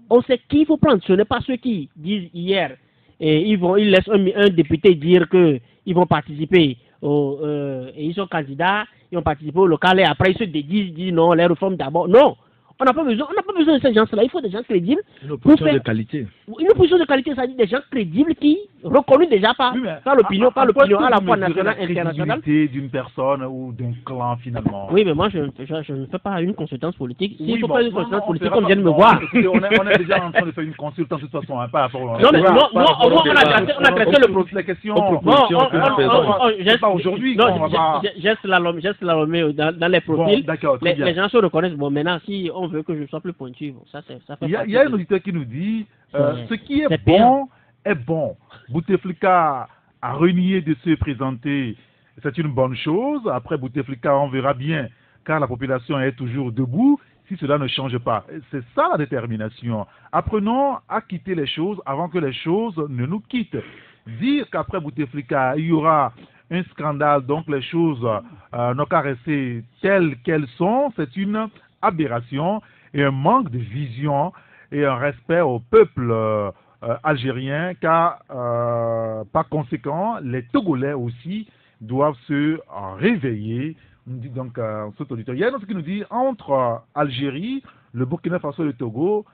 Ce n'est pas ceux qui disent hier, et ils laissent un député dire qu'ils vont participer et ils sont candidats, ils ont participé au local et après ils se disent non, les réformes d'abord. Non, on n'a pas besoin de ces gens-là. Il faut des gens crédibles.
Une opposition de qualité.
Une opposition de qualité, ça dit des gens crédibles qui reconnus déjà par l'opinion, à la fois nationale et internationale.
D'une personne ou d'un clan finalement.
Oui, mais moi je ne fais pas une consultance politique. S'il faut faire une consultance politique, on vient de me voir.
On est déjà en train de faire une consultance de toute façon, pas rapport.
Non, on a traité le profil.
La question.
Pas aujourd'hui. Geste la remet dans les profils. Les gens se reconnaissent. Bon, maintenant, si on veut que je sois plus pointu, ça fait. Il
y a un auditeur qui nous dit ce qui est bon est bon. Bouteflika a renié de se présenter, c'est une bonne chose. Après Bouteflika, on verra bien, car la population est toujours debout. si cela ne change pas. C'est ça la détermination. Apprenons à quitter les choses avant que les choses ne nous quittent. Dire qu'après Bouteflika, il y aura un scandale, donc les choses n'ont qu'à rester telles qu'elles sont, c'est une aberration et un manque de vision et un respect au peuple algérien, car par conséquent, les Togolais aussi doivent se réveiller. On dit donc, il y a un autre qui nous dit, entre Algérie, le Burkina Faso et le Togo,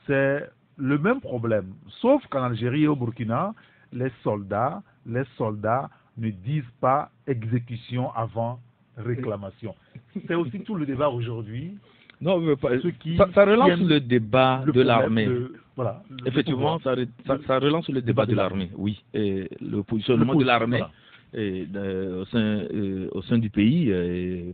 c'est le même problème. Sauf qu'en Algérie et au Burkina, les soldats ne disent pas exécution avant réclamation. C'est aussi tout le débat aujourd'hui.
Non, ça relance le débat de l'armée.
Voilà,
effectivement, ça relance le débat de l'armée, oui. Et le positionnement de l'armée au sein du pays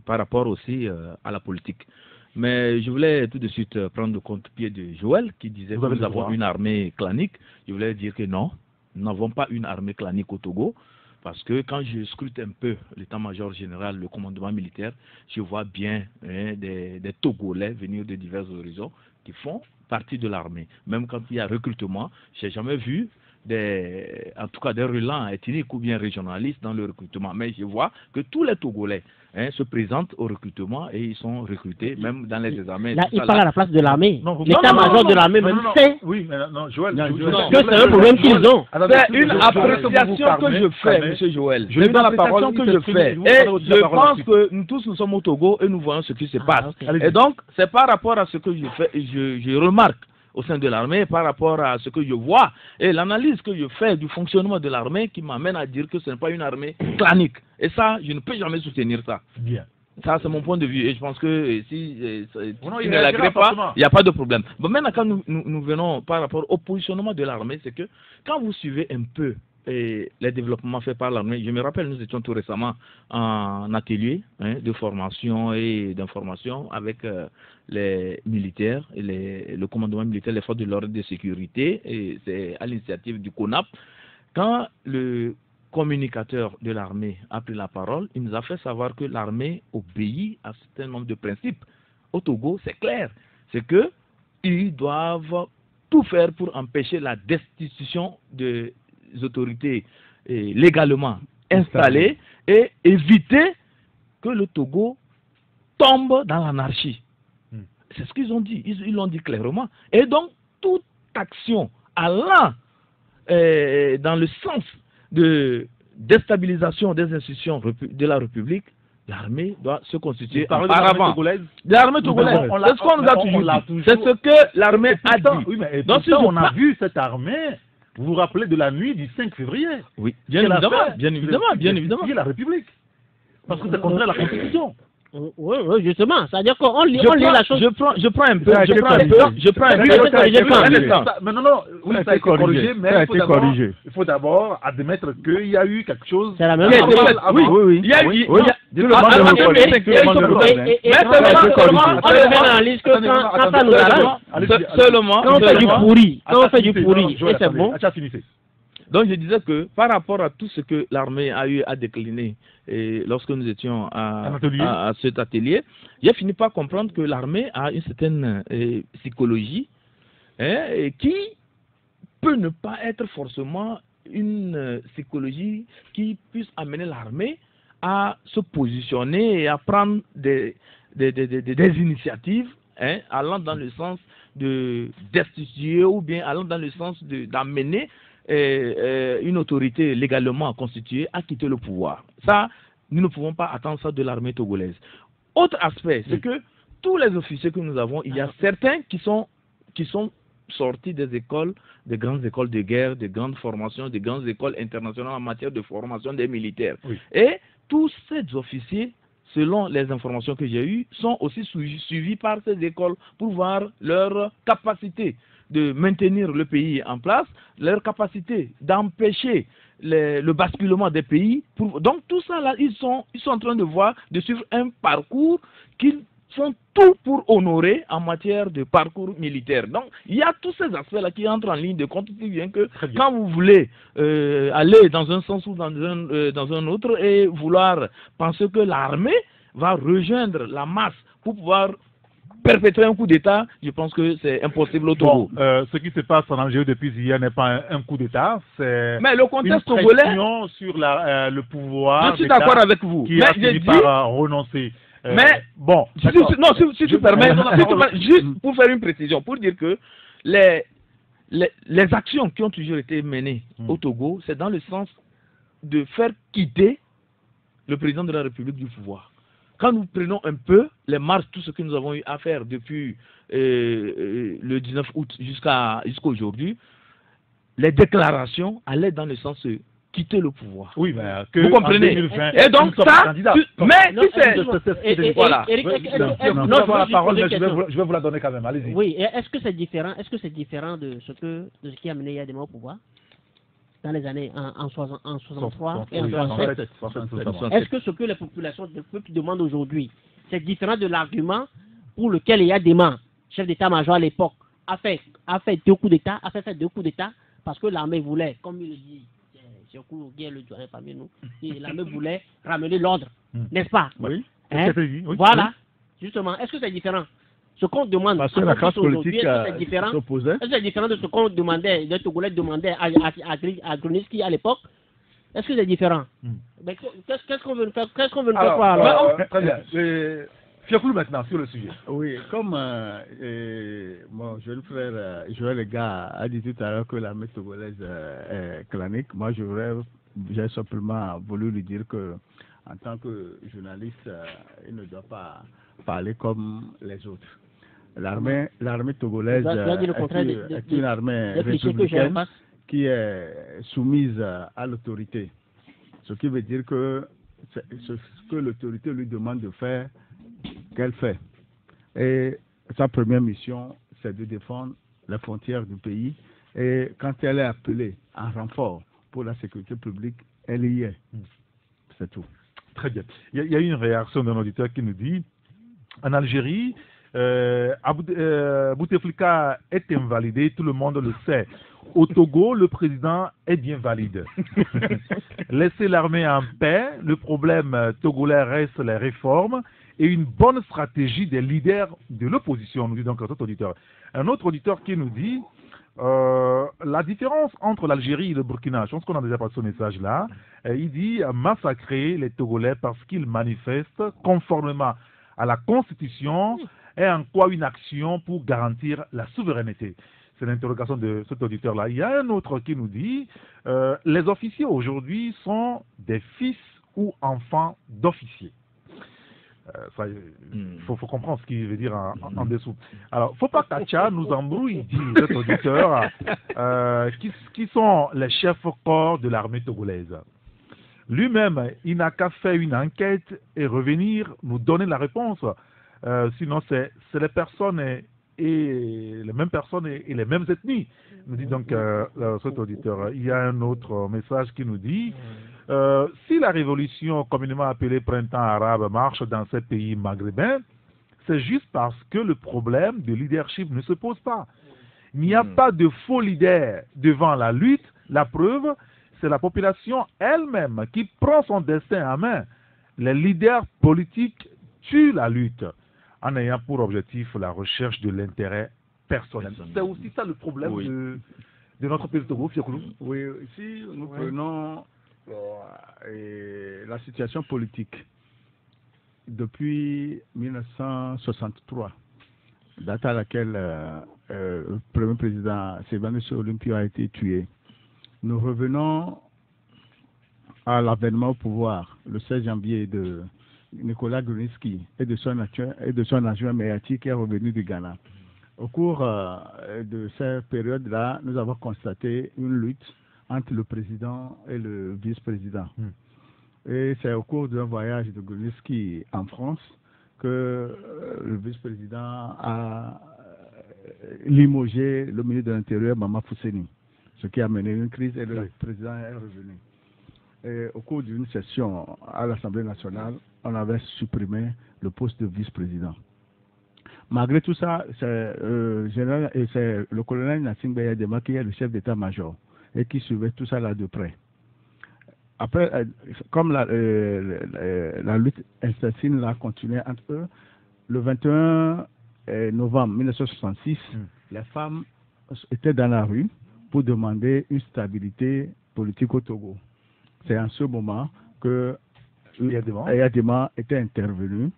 par rapport aussi à la politique. Mais je voulais tout de suite prendre le contre-pied de Joël qui disait que nous avons une armée clanique. Je voulais dire que non, nous n'avons pas une armée clanique au Togo. Parce que quand je scrute un peu l'état-major général, le commandement militaire, je vois bien des Togolais venir de divers horizons qui font partie de l'armée. Même quand il y a recrutement, je n'ai jamais vu en tout cas des relents ethniques ou bien régionalistes dans le recrutement. Mais je vois que tous les Togolais se présentent au recrutement et ils sont recrutés, même dans les examens.
Là, il parle à la place de l'armée. L'état-major de l'armée même sait.
Oui, mais non, Joël,
c'est un problème qu'ils ont.
C'est une appréciation que je fais, M. Joël. C'est une appréciation que je fais. Et je pense que nous tous, nous sommes au Togo et nous voyons ce qui se passe. Et donc, c'est par rapport à ce que je fais, je remarque au sein de l'armée, par rapport à ce que je vois et l'analyse que je fais du fonctionnement de l'armée qui m'amène à dire que ce n'est pas une armée clanique. Et ça, je ne peux jamais soutenir ça.
Bien.
Ça, c'est mon point de vue. Et je pense que si il ne l'agrée pas, il n'y a pas de problème. Bon, maintenant, quand nous venons par rapport au positionnement de l'armée, c'est que quand vous suivez un peu les développements faits par l'armée, je me rappelle, nous étions tout récemment en atelier de formation et d'information avec les militaires, et le commandement militaire, les forces de l'ordre de sécurité, et c'est à l'initiative du CONAP. Quand le communicateur de l'armée a pris la parole, il nous a fait savoir que l'armée obéit à un certain nombre de principes. Au Togo, c'est clair, c'est qu'ils doivent tout faire pour empêcher la destitution des autorités légalement installées et éviter que le Togo tombe dans l'anarchie. C'est ce qu'ils ont dit, ils l'ont dit clairement. Et donc, toute action allant dans le sens de déstabilisation des institutions de la République, l'armée doit se constituer auparavant. L'armée togolaise, c'est ce qu'on nous a toujours dit. C'est ce que l'armée a dit.
Oui, mais donc, on a vu cette armée, vous vous rappelez de la nuit du 5 février.
Oui, bien évidemment.
Qui est la République. Parce que c'est contre la Constitution.
Oui, justement. C'est-à-dire qu'on lit la chose.
Je prends un peu. Je prends un peu.
Mais non, oui, ça a été corrigé, mais il faut d'abord admettre qu'il y a eu quelque chose.
C'est la même chose.
Oui. Il y a eu. On le fait l'analyse que quand ça nous arrange, seulement quand on fait du pourri, et c'est bon. Donc je disais que par rapport à tout ce que l'armée a eu à décliner et lorsque nous étions à cet atelier, j'ai fini par comprendre que l'armée a une certaine psychologie qui peut ne pas être forcément une psychologie qui puisse amener l'armée à se positionner et à prendre des initiatives allant dans le sens de destituer ou bien allant dans le sens d'amener une autorité légalement constituée à quitter le pouvoir. Ça, nous ne pouvons pas attendre ça de l'armée togolaise. Autre aspect, c'est que tous les officiers que nous avons, il y a certains qui sont sortis des écoles, des grandes écoles de guerre, des grandes formations, des grandes écoles internationales en matière de formation des militaires. Oui. Et tous ces officiers, selon les informations que j'ai eues, sont aussi suivis par ces écoles pour voir leur capacité de maintenir le pays en place, leur capacité d'empêcher le basculement des pays. Donc tout ça là, ils sont en train de voir, de suivre un parcours qu'ils font tout pour honorer en matière de parcours militaire. Donc il y a tous ces aspects là qui entrent en ligne de compte, si bien que quand vous voulez aller dans un sens ou dans un autre et vouloir penser que l'armée va rejoindre la masse pour pouvoir perpétrer un coup d'État, je pense que c'est impossible au Togo.
Ce qui se passe en Algérie depuis hier n'est pas un coup d'État, c'est
mais le contexte
une
togolais
sur le pouvoir.
Je suis d'accord avec vous.
Qui a fini par renoncer.
Mais
bon,
si tu permets, juste pour faire une précision, pour dire que les actions qui ont toujours été menées au Togo, c'est dans le sens de faire quitter le président de la République du pouvoir. Quand nous prenons un peu les marches, tout ce que nous avons eu à faire depuis le 19 août jusqu'à aujourd'hui, les déclarations allaient dans le sens de quitter le pouvoir.
Oui, mais
vous comprenez.
2020,
et donc ça, mais si c'est...
Voilà. La parole, je vais vous la donner quand même, allez-y.
Oui, est-ce que c'est différent de ce qui a mené Yadema au pouvoir dans les années en 63 et en 67. Est-ce que ce que les populations de peuple demandent aujourd'hui, c'est différent de l'argument pour lequel Yadema, chef d'état-major à l'époque, a fait deux coups d'État, parce que l'armée voulait, comme il le dit, Siokou Gué le doyen parmi nous, l'armée voulait ramener l'ordre, n'est-ce pas?
Oui.
Voilà, justement. Est-ce que c'est différent? Ce qu'on demande,
parce que la classe politique
s'opposait. Est-ce que c'est différent de ce qu'on demandait, les Togolais demandaient à Gruniski à l'époque? Est-ce que c'est différent? Mais qu'est-ce qu'on veut faire? Qu'est-ce qu'on veut faire croire alors?
Très bien. Fiakoulou maintenant sur le sujet.
Oui, comme mon jeune frère Joël Lega a dit tout à l'heure que l'armée togolaise est clanique, moi j'ai simplement voulu lui dire que en tant que journaliste, il ne doit pas parler comme les autres. L'armée togolaise est une armée républicaine qui est soumise à l'autorité. Ce qui veut dire que ce que l'autorité lui demande de faire, qu'elle fait. Et sa première mission, c'est de défendre les frontières du pays. Et quand elle est appelée en renfort pour la sécurité publique, elle y est. C'est tout.
Très bien. Il y a eu une réaction d'un auditeur qui nous dit: en Algérie, Bouteflika est invalidé, tout le monde le sait. Au Togo, le président est bien valide. Laissez l'armée en paix. Le problème togolais reste les réformes et une bonne stratégie des leaders de l'opposition, nous dit donc notre auditeur. Un autre auditeur qui nous dit la différence entre l'Algérie et le Burkina, je pense qu'on a déjà passé ce message-là, il dit massacrer les Togolais parce qu'ils manifestent conformément à la Constitution et en quoi une action pour garantir la souveraineté. C'est l'interrogation de cet auditeur-là. Il y a un autre qui nous dit les officiers aujourd'hui sont des fils ou enfants d'officiers. Il faut comprendre ce qu'il veut dire en dessous. Alors, faut pas qu'Acha nous embrouille, dit cet auditeur, qui sont les chefs corps de l'armée togolaise. Lui-même, il n'a qu'à faire une enquête et revenir nous donner la réponse. Sinon, c'est les personnes et les mêmes personnes et les mêmes ethnies, nous dit donc cet auditeur. Il y a un autre message qui nous dit si la révolution communément appelée printemps arabe marche dans ces pays maghrébins, c'est juste parce que le problème de leadership ne se pose pas. Il n'y a pas de faux leader devant la lutte. La preuve, c'est la population elle-même qui prend son destin en main. Les leaders politiques tuent la lutte en ayant pour objectif la recherche de l'intérêt personnel. C'est aussi ça le problème de notre pays de Togo, Fiakoulou.
Oui, si nous prenons la situation politique depuis 1963, date à laquelle le premier président Sébastien Olympio a été tué, nous revenons à l'avènement au pouvoir le 16 janvier de Nicolas Gruniski et de son adjoint Meyati qui est revenu du Ghana. Au cours de cette période-là, nous avons constaté une lutte entre le président et le vice-président. Et c'est au cours d'un voyage de Gruniski en France que le vice-président a limogé le ministre de l'Intérieur, Mama Fousseni, ce qui a mené une crise et le président est revenu. Et au cours d'une session à l'Assemblée nationale, on avait supprimé le poste de vice-président. Malgré tout ça, c'est le colonel Nassing Beyadema qui est le chef d'état-major et qui suivait tout ça là de près. Après, comme la lutte intestine a continué entre eux, le 21 novembre 1966, les femmes étaient dans la rue pour demander une stabilité politique au Togo. C'est en ce moment que Yadema était intervenu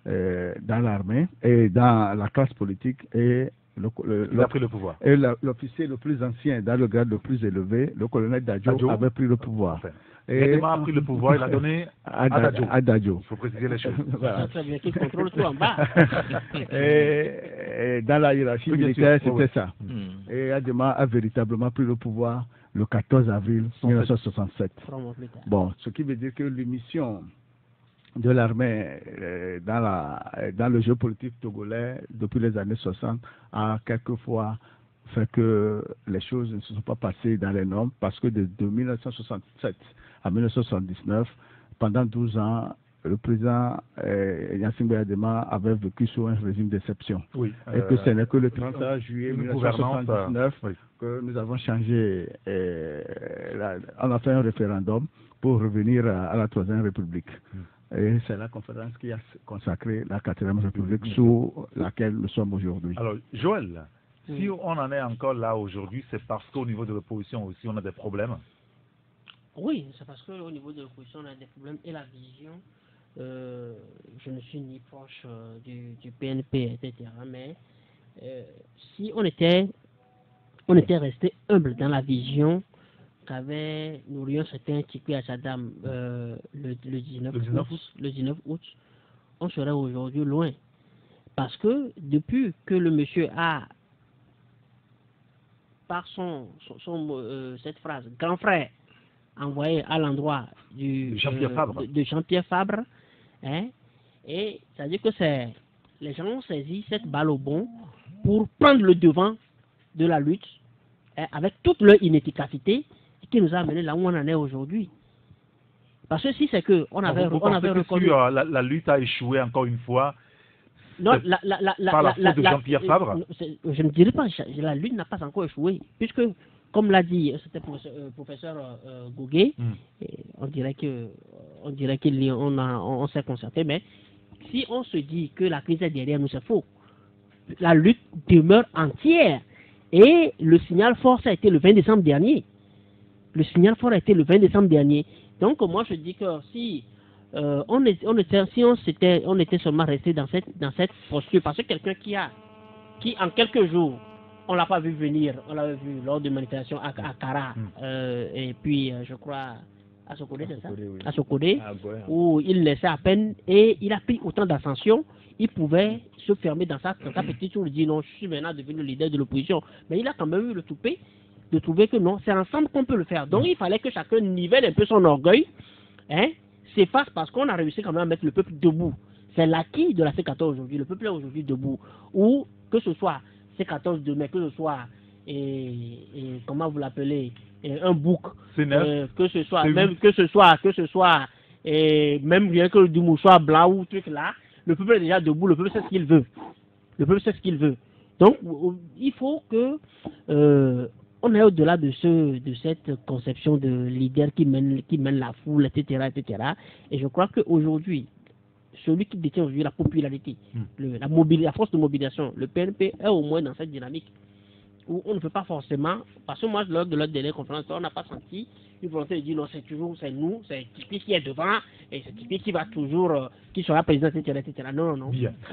dans l'armée et dans la classe politique et
il a pris le pouvoir.
Et l'officier le plus ancien, dans le grade le plus élevé, le colonel Dadjo, avait pris le pouvoir.
Enfin, Yadema a pris le pouvoir, il a donné à Dadjo. Il faut préciser les choses.
Voilà. Ça veut dire qu'il contrôle tout en bas.
Et dans la hiérarchie militaire, c'était ça. Et Yadema a véritablement pris le pouvoir le 14 avril 1967. Bon, ce qui veut dire que l'émission de l'armée dans le jeu politique togolais depuis les années 60 a quelquefois fait que les choses ne se sont pas passées dans les normes parce que de 1967 à 1979, pendant 12 ans, le président Gnassingbé Yadema avait vécu sous un régime d'exception.
Oui,
et que ce n'est que le 31 juillet 1979 que nous avons changé, on a fait un référendum pour revenir à la Troisième République. Et c'est la conférence qui a consacré la 4e République sous laquelle nous sommes aujourd'hui.
Alors, Joël, si on en est encore là aujourd'hui, c'est parce qu'au niveau de l'opposition aussi, on a des problèmes?
Oui, c'est parce qu'au niveau de l'opposition, on a des problèmes et la vision. Je ne suis ni proche du PNP, etc. Mais si on était resté humble dans la vision qu'avait Nourion Certain Tikwi Achadam le 19 août, on serait aujourd'hui loin. Parce que depuis que le monsieur a, par cette phrase, grand frère, envoyé à l'endroit de Jean-Pierre Fabre, hein, et ça veut dire que les gens ont saisi cette balle au bon pour prendre le devant de la lutte, hein, avec toute leur inefficacité, qui nous a amené là où on en est aujourd'hui. Parce que si c'est que on avait reconnu...
La lutte a échoué encore une fois.
Non,
par la faute de Jean-Pierre Fabre.
Je ne dirais pas, la lutte n'a pas encore échoué, puisque, comme l'a dit, c'était professeur Gouguet, on dirait qu'on s'est concerté, mais si on se dit que la crise est derrière nous, c'est faux. La lutte demeure entière. Et le signal fort, ça a été le 20 décembre dernier. Donc, moi, je dis que si on était seulement resté dans cette posture, parce que quelqu'un qui en quelques jours, on l'a pas vu venir, on l'avait vu lors de manifestations à Kara, et puis je crois à Sokodé, c'est ça? À Sokodé, où il laissait à peine, et il a pris autant d'ascension, il pouvait se fermer dans sa petite tour, dire non, je suis maintenant devenu le leader de l'opposition, mais il a quand même eu le toupet de trouver que non, c'est ensemble qu'on peut le faire. Donc il fallait que chacun nivelle un peu son orgueil, hein, s'efface parce qu'on a réussi quand même à mettre le peuple debout. C'est l'acquis de la C14 aujourd'hui. Le peuple est aujourd'hui debout. Ou que ce soit C14 demain, que ce soit comment vous l'appelez, un bouc, que ce soit même bien que du mouchoir blanc ou truc là, le peuple est déjà debout. Le peuple sait ce qu'il veut. Donc il faut que on est au-delà de cette conception de leader qui mène la foule, etc. Et je crois qu'aujourd'hui, celui qui détient aujourd'hui la popularité, la force de mobilisation, le PNP est au moins dans cette dynamique où on ne peut pas forcément, parce que moi, lors de notre dernière conférence, on n'a pas senti une volonté de dire non, c'est nous, c'est Tikwi qui est devant, et c'est Tikwi qui va toujours, qui sera président, etc. Non.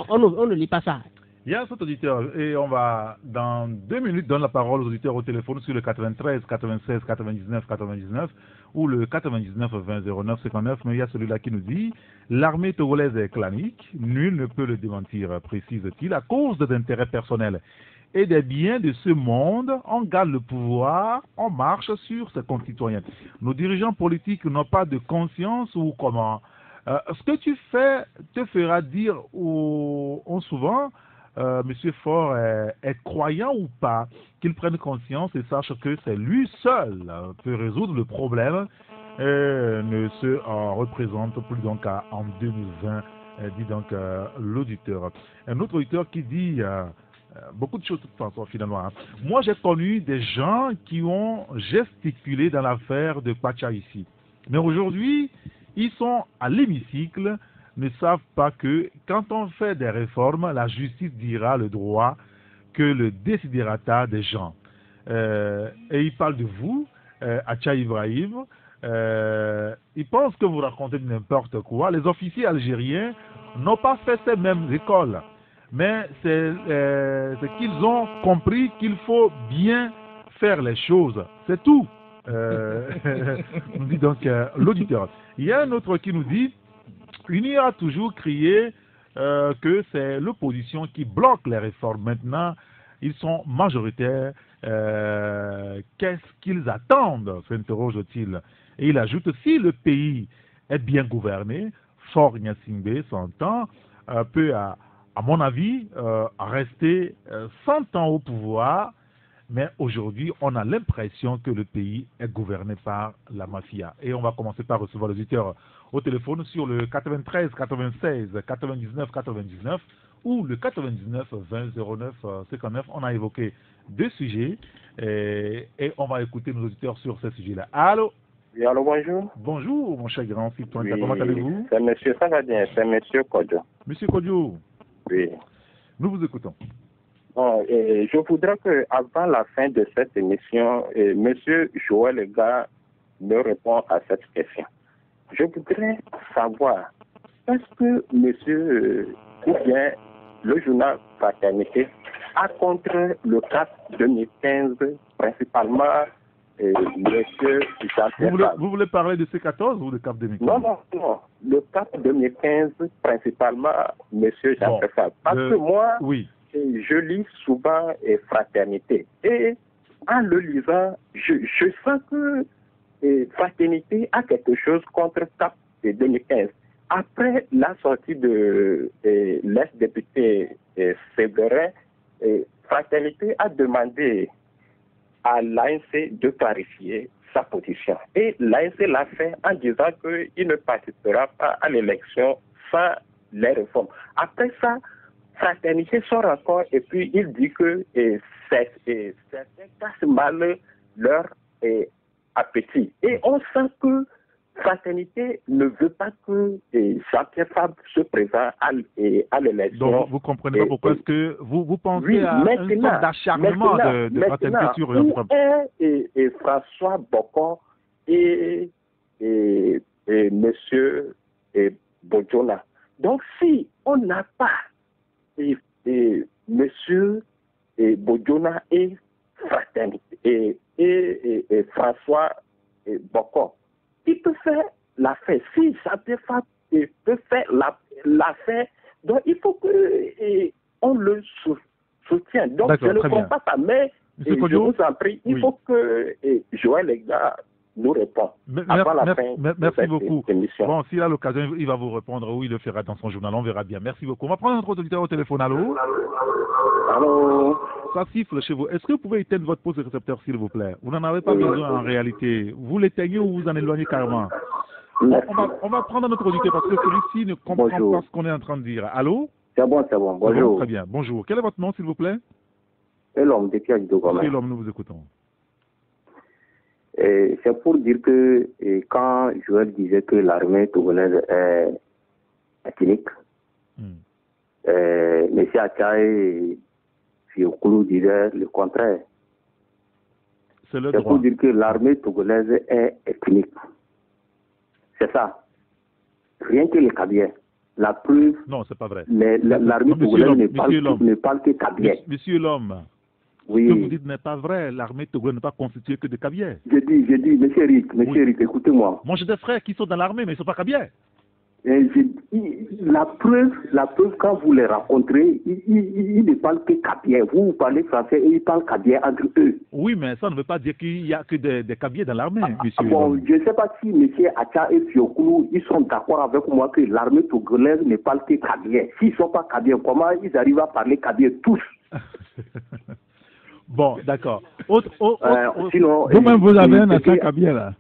On ne lit pas ça.
Il y a cet auditeur et on va dans 2 minutes donner la parole aux auditeurs au téléphone sur le 93 96 99 ou le 99 20 09 59. Mais il y a celui-là qui nous dit l'armée togolaise est clanique, nul ne peut le démentir, précise-t-il, à cause d'intérêts personnels et des biens de ce monde. On garde le pouvoir, on marche sur ses concitoyens. Nos dirigeants politiques n'ont pas de conscience ou comment. Ce que tu fais te fera dire souvent. Monsieur Faure est croyant ou pas, qu'il prenne conscience et sache que c'est lui seul peut résoudre le problème et ne se représente plus donc en 2020, dit donc l'auditeur. Un autre auditeur qui dit beaucoup de choses de toute façon finalement. Moi j'ai connu des gens qui ont gesticulé dans l'affaire de Pacha ici, mais aujourd'hui ils sont à l'hémicycle ne savent pas que quand on fait des réformes, la justice dira le droit que le desiderata des gens. Et il parle de vous, Acha Ibrahim. Il pense que vous racontez n'importe quoi. Les officiers algériens n'ont pas fait ces mêmes écoles. Mais c'est qu'ils ont compris qu'il faut bien faire les choses. C'est tout. Nous dit donc l'auditeur. Il y a un autre qui nous dit il y a toujours crié que c'est l'opposition qui bloque les réformes. Maintenant, ils sont majoritaires. Qu'est-ce qu'ils attendent s'interroge-t-il. Et il ajoute si le pays est bien gouverné, Faure Gnassingbé s'entend, peut, à mon avis, rester 100 ans au pouvoir. Mais aujourd'hui, on a l'impression que le pays est gouverné par la mafia. Et on va commencer par recevoir l'auditeur au téléphone sur le 93 96 99 99 ou le 99 20 09 59. On a évoqué deux sujets et on va écouter nos auditeurs sur ces sujets-là. Allô?
Oui, allô, bonjour.
Bonjour, mon cher grand citoyen.
Oui,
comment allez-vous?
C'est monsieur, ça va bien, c'est monsieur Kodjo.
Monsieur Kodjo.
Oui.
Nous vous écoutons.
Bon, je voudrais qu'avant la fin de cette émission, monsieur Joël Lega me répond à cette question. Je voudrais savoir, est-ce que monsieur, ou bien le journal Fraternité, a contre le CAP 2015, principalement monsieur Jean-Pierre
Vous voulez parler de C14 ou de CAP 2015?
Non. Le CAP 2015, principalement monsieur Jean-Pierre Parce que moi,
oui.
Je lis souvent Fraternité. Et en le lisant, je sens que Fraternité a quelque chose contre CAP 2015. Après la sortie de l'ex-député Séverin, Fraternité a demandé à l'ANC de clarifier sa position. Et l'ANC l'a fait en disant qu'il ne participera pas à l'élection sans les réformes. Après ça, Fraternité sort encore et puis il dit que certains cassent mal leur appétit. Et on sent que Fraternité ne veut pas que Jean-Pierre Fabre se présente à l'élection.
Donc vous comprenez pas pourquoi est-ce que vous pensez à une sorte d'acharnement de Fraternité sur le problème.
Et François Bocon et monsieur Bodjona. Donc si on n'a pas monsieur Bodjona et Fraternité et François Bocon, il peut faire l'affaire. Si Jean-Pierre Fabre peut faire l'affaire, donc il faut qu'on le soutienne. Donc je ne comprends pas ça, mais je vous en prie, il faut que Joël Lega nous réponde avant la fin
merci beaucoup.
Émission.
Bon, s'il a l'occasion, il va vous répondre ou il le fera dans son journal, on verra bien. Merci beaucoup. On va prendre notre auditeur au téléphone. Allô?
Allô?
Ça siffle chez vous. Est-ce que vous pouvez éteindre votre pose de récepteur, s'il vous plaît? Vous n'en avez pas besoin en réalité. Vous l'éteignez ou vous en éloignez carrément? On va prendre notre auditeur parce que celui-ci ne comprend pas ce qu'on est en train de dire. Allô?
C'est bon. Bonjour.
Bon, très bien. Bonjour. Quel est votre nom, s'il vous plaît?
L'homme depuis Adjogoma.
C'est l'homme, nous vous écoutons.
C'est pour dire que quand Joël disait que l'armée togolaise est ethnique, M. Acha et Fiokoulou disaient le contraire.
C'est
pour dire que l'armée togolaise est ethnique. C'est ça. Rien que les Kabyles. La preuve.
Non, c'est pas vrai.
L'armée togolaise ne parle que Kabyles.
Monsieur l'homme.
Oui.
Ce que vous dites n'est pas vrai. L'armée togolaise n'est pas constituée que de Kabyles.
Je dis, monsieur Eric, écoutez-moi.
Moi, j'ai des frères qui sont dans l'armée, mais ils ne sont pas Kabyles.
La preuve, quand vous les rencontrez, ils ne parlent que Kabyles. Vous parlez français et ils parlent Kabyles entre eux.
Oui, mais ça ne veut pas dire qu'il n'y a que des Kabyles dans l'armée, monsieur.
Bon, je ne sais pas si M. Acha et Fiokoulou, ils sont d'accord avec moi que l'armée togolaise ne parle que Kabyles. S'ils ne sont pas Kabyles, comment ils arrivent à parler Kabyles tous?
Bon, d'accord.
Sinon,
vous-même, vous avez un accent Kabyles, là?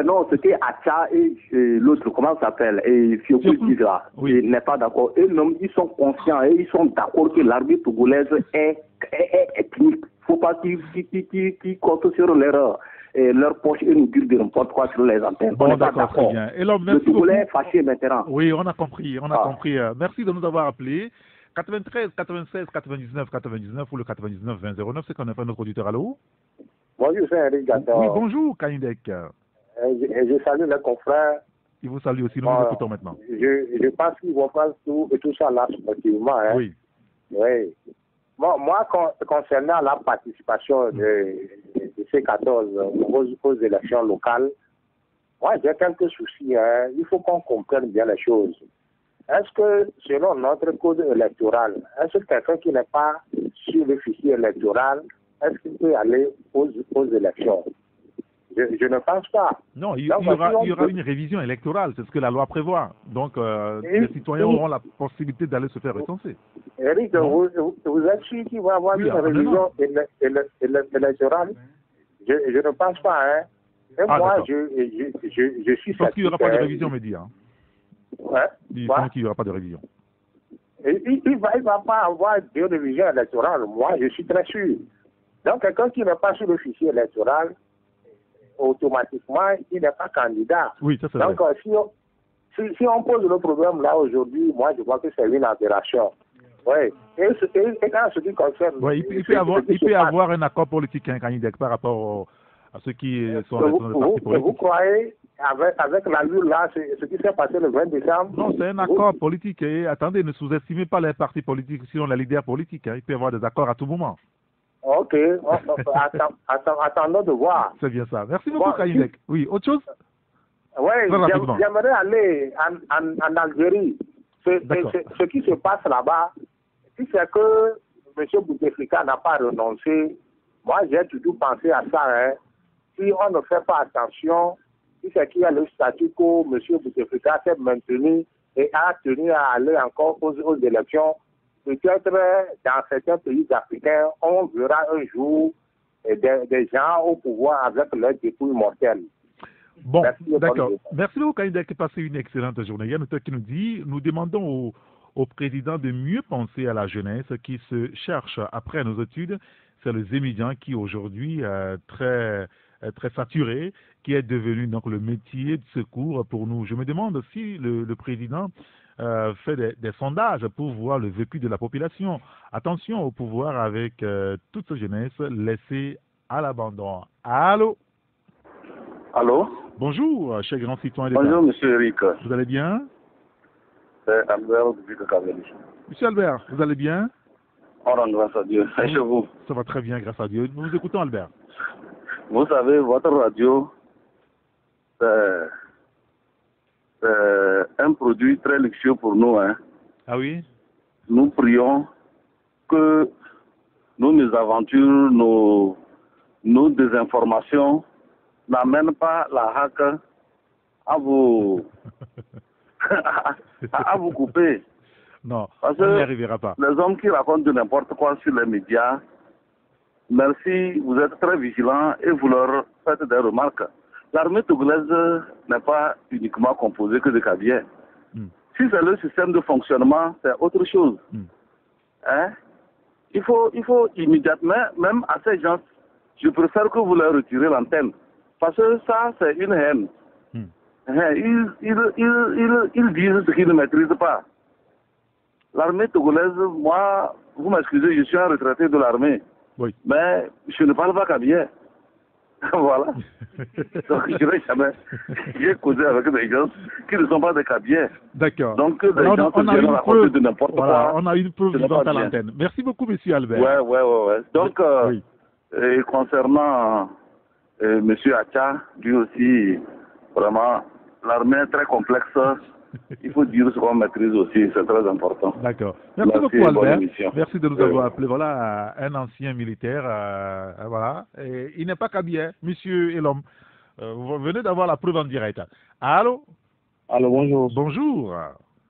Non, c'était Acha et l'autre, comment ça s'appelle? Et Fiokoulou là. Oui. Il n'est pas d'accord. Eux, ils sont conscients et ils sont d'accord que l'armée togolaise est ethnique. Il ne faut pas qu'ils comptent sur l'erreur. leur poche et nous dire de n'importe quoi sur les antennes.
Bon, d'accord, très bien. Et là,
le Togolais est fâché maintenant.
Oui, on a compris, compris. Merci de nous avoir appelés. 93 96 99 99 ou le 99 20 09, c'est qu'on a fait notre auditeur. Allô?
Bonjour, c'est Eric Gatton.
Oui, bonjour, Kaindek.
Je salue les confrères.
Il vous salue aussi, nous vous écoutons maintenant.
Je pense qu'ils vont faire tout ça là, sportivement. Hein.
Oui.
Oui. Moi, concernant la participation de ces 14 aux élections locales, moi, j'ai quelques soucis. Hein. Il faut qu'on comprenne bien les choses. Est-ce que, selon notre code électoral, est-ce que quelqu'un qui n'est pas sur le fichier électoral, est-ce qu'il peut aller aux élections? Je ne pense pas.
Non, il y aura une révision électorale, c'est ce que la loi prévoit. Donc, les citoyens auront la possibilité d'aller se faire recenser.
Eric, vous êtes sûr qu'il va y avoir une révision électorale? Je ne pense pas. Hein. Et moi, je suis
parce qu'il n'y aura pas de révision, média.
Ouais.
Il pense qu'il n'y aura pas de révision.
Il ne va pas avoir de révision électorale. Moi, je suis très sûr. Donc, quelqu'un qui n'est pas sur le fichier électoral, automatiquement, il n'est pas candidat.
Oui, ça c'est
donc,
vrai.
Si on pose le problème là aujourd'hui, moi, je vois que c'est une aberration. Oui. Et quand ce qui concerne...
Oui, il peut y avoir un accord politique, un candidat par rapport à ceux qui sont responsables de partis politiques.
Vous croyez, avec la lune là, ce qui s'est passé le 20 décembre...
Non, c'est un accord politique. Et attendez, ne sous-estimez pas les partis politiques, sinon les leaders politiques. Hein. Il peut y avoir des accords à tout moment.
Ok, attendons de voir.
C'est bien ça. Merci beaucoup, Kaïdek. Oui, autre chose?
Oui, j'aimerais aller en Algérie. Ce qui se passe là-bas, si c'est que M. Bouteflika n'a pas renoncé, moi j'ai toujours pensé à ça. Hein. Si on ne fait pas attention, si c'est qu'il y a le statut quo, M. Bouteflika s'est maintenu et a tenu à aller encore aux élections, peut-être dans certains pays africains, on verra un jour des gens au pouvoir avec leurs dépouilles mortelles.
Bon, d'accord. Merci beaucoup, Kaïdek. Passez une excellente journée. Il y a un auteur qui nous dit, nous demandons au président de mieux penser à la jeunesse qui se cherche après nos études. C'est le Zémidian qui aujourd'hui est très saturé, qui est devenu donc le métier de secours pour nous. Je me demande si le président fait des sondages pour voir le vécu de la population. Attention au pouvoir avec toute cette jeunesse laissée à l'abandon. Allô?
Allô?
Bonjour, cher grand citoyen.
Bonjour, monsieur Eric.
Vous allez bien?
C'est Albert depuis le Cameroun.
Monsieur Albert, vous allez bien?
On rend grâce à Dieu. Et chez vous?
Ça va très bien, grâce à Dieu. Nous vous écoutons, Albert.
Vous savez, votre radio, c'est un produit très luxueux pour nous. Hein.
Ah oui?
Nous prions que nos mésaventures, nos désinformations n'amènent pas la hack à vous à vous couper.
Non,
parce
on n'y arrivera pas.
Les hommes qui racontent de n'importe quoi sur les médias, merci, vous êtes très vigilants et vous leur faites des remarques. L'armée togolaise n'est pas uniquement composée que de Kabyles. Si c'est le système de fonctionnement, c'est autre chose. Hein? Il faut immédiatement, même à ces gens, je préfère que vous leur retirez l'antenne. Parce que ça, c'est une haine. Ils disent ce qu'ils ne maîtrisent pas. L'armée togolaise, moi, vous m'excusez, je suis un retraité de l'armée.
Oui.
Mais je ne parle pas Kabyles. Voilà. Donc, je n'ai jamais. J'ai causé avec des gens qui ne sont pas des Kabyles.
D'accord.
Donc, des gens qui viennent raconter de n'importe quoi.
On a une preuve vivante à l'antenne. Merci beaucoup, monsieur Albert.
Ouais. Donc,
oui.
Et concernant monsieur Acha, lui aussi, vraiment, l'armée est très complexe. Il faut dire ce qu'on maîtrise aussi, c'est très important.
D'accord. Merci beaucoup, Albert. Merci de nous avoir appelé. Voilà, un ancien militaire. Voilà. Et il n'est pas Kabyle, monsieur et l'homme. Vous venez d'avoir la preuve en direct. Allô?
Allô, bonjour.
Bonjour.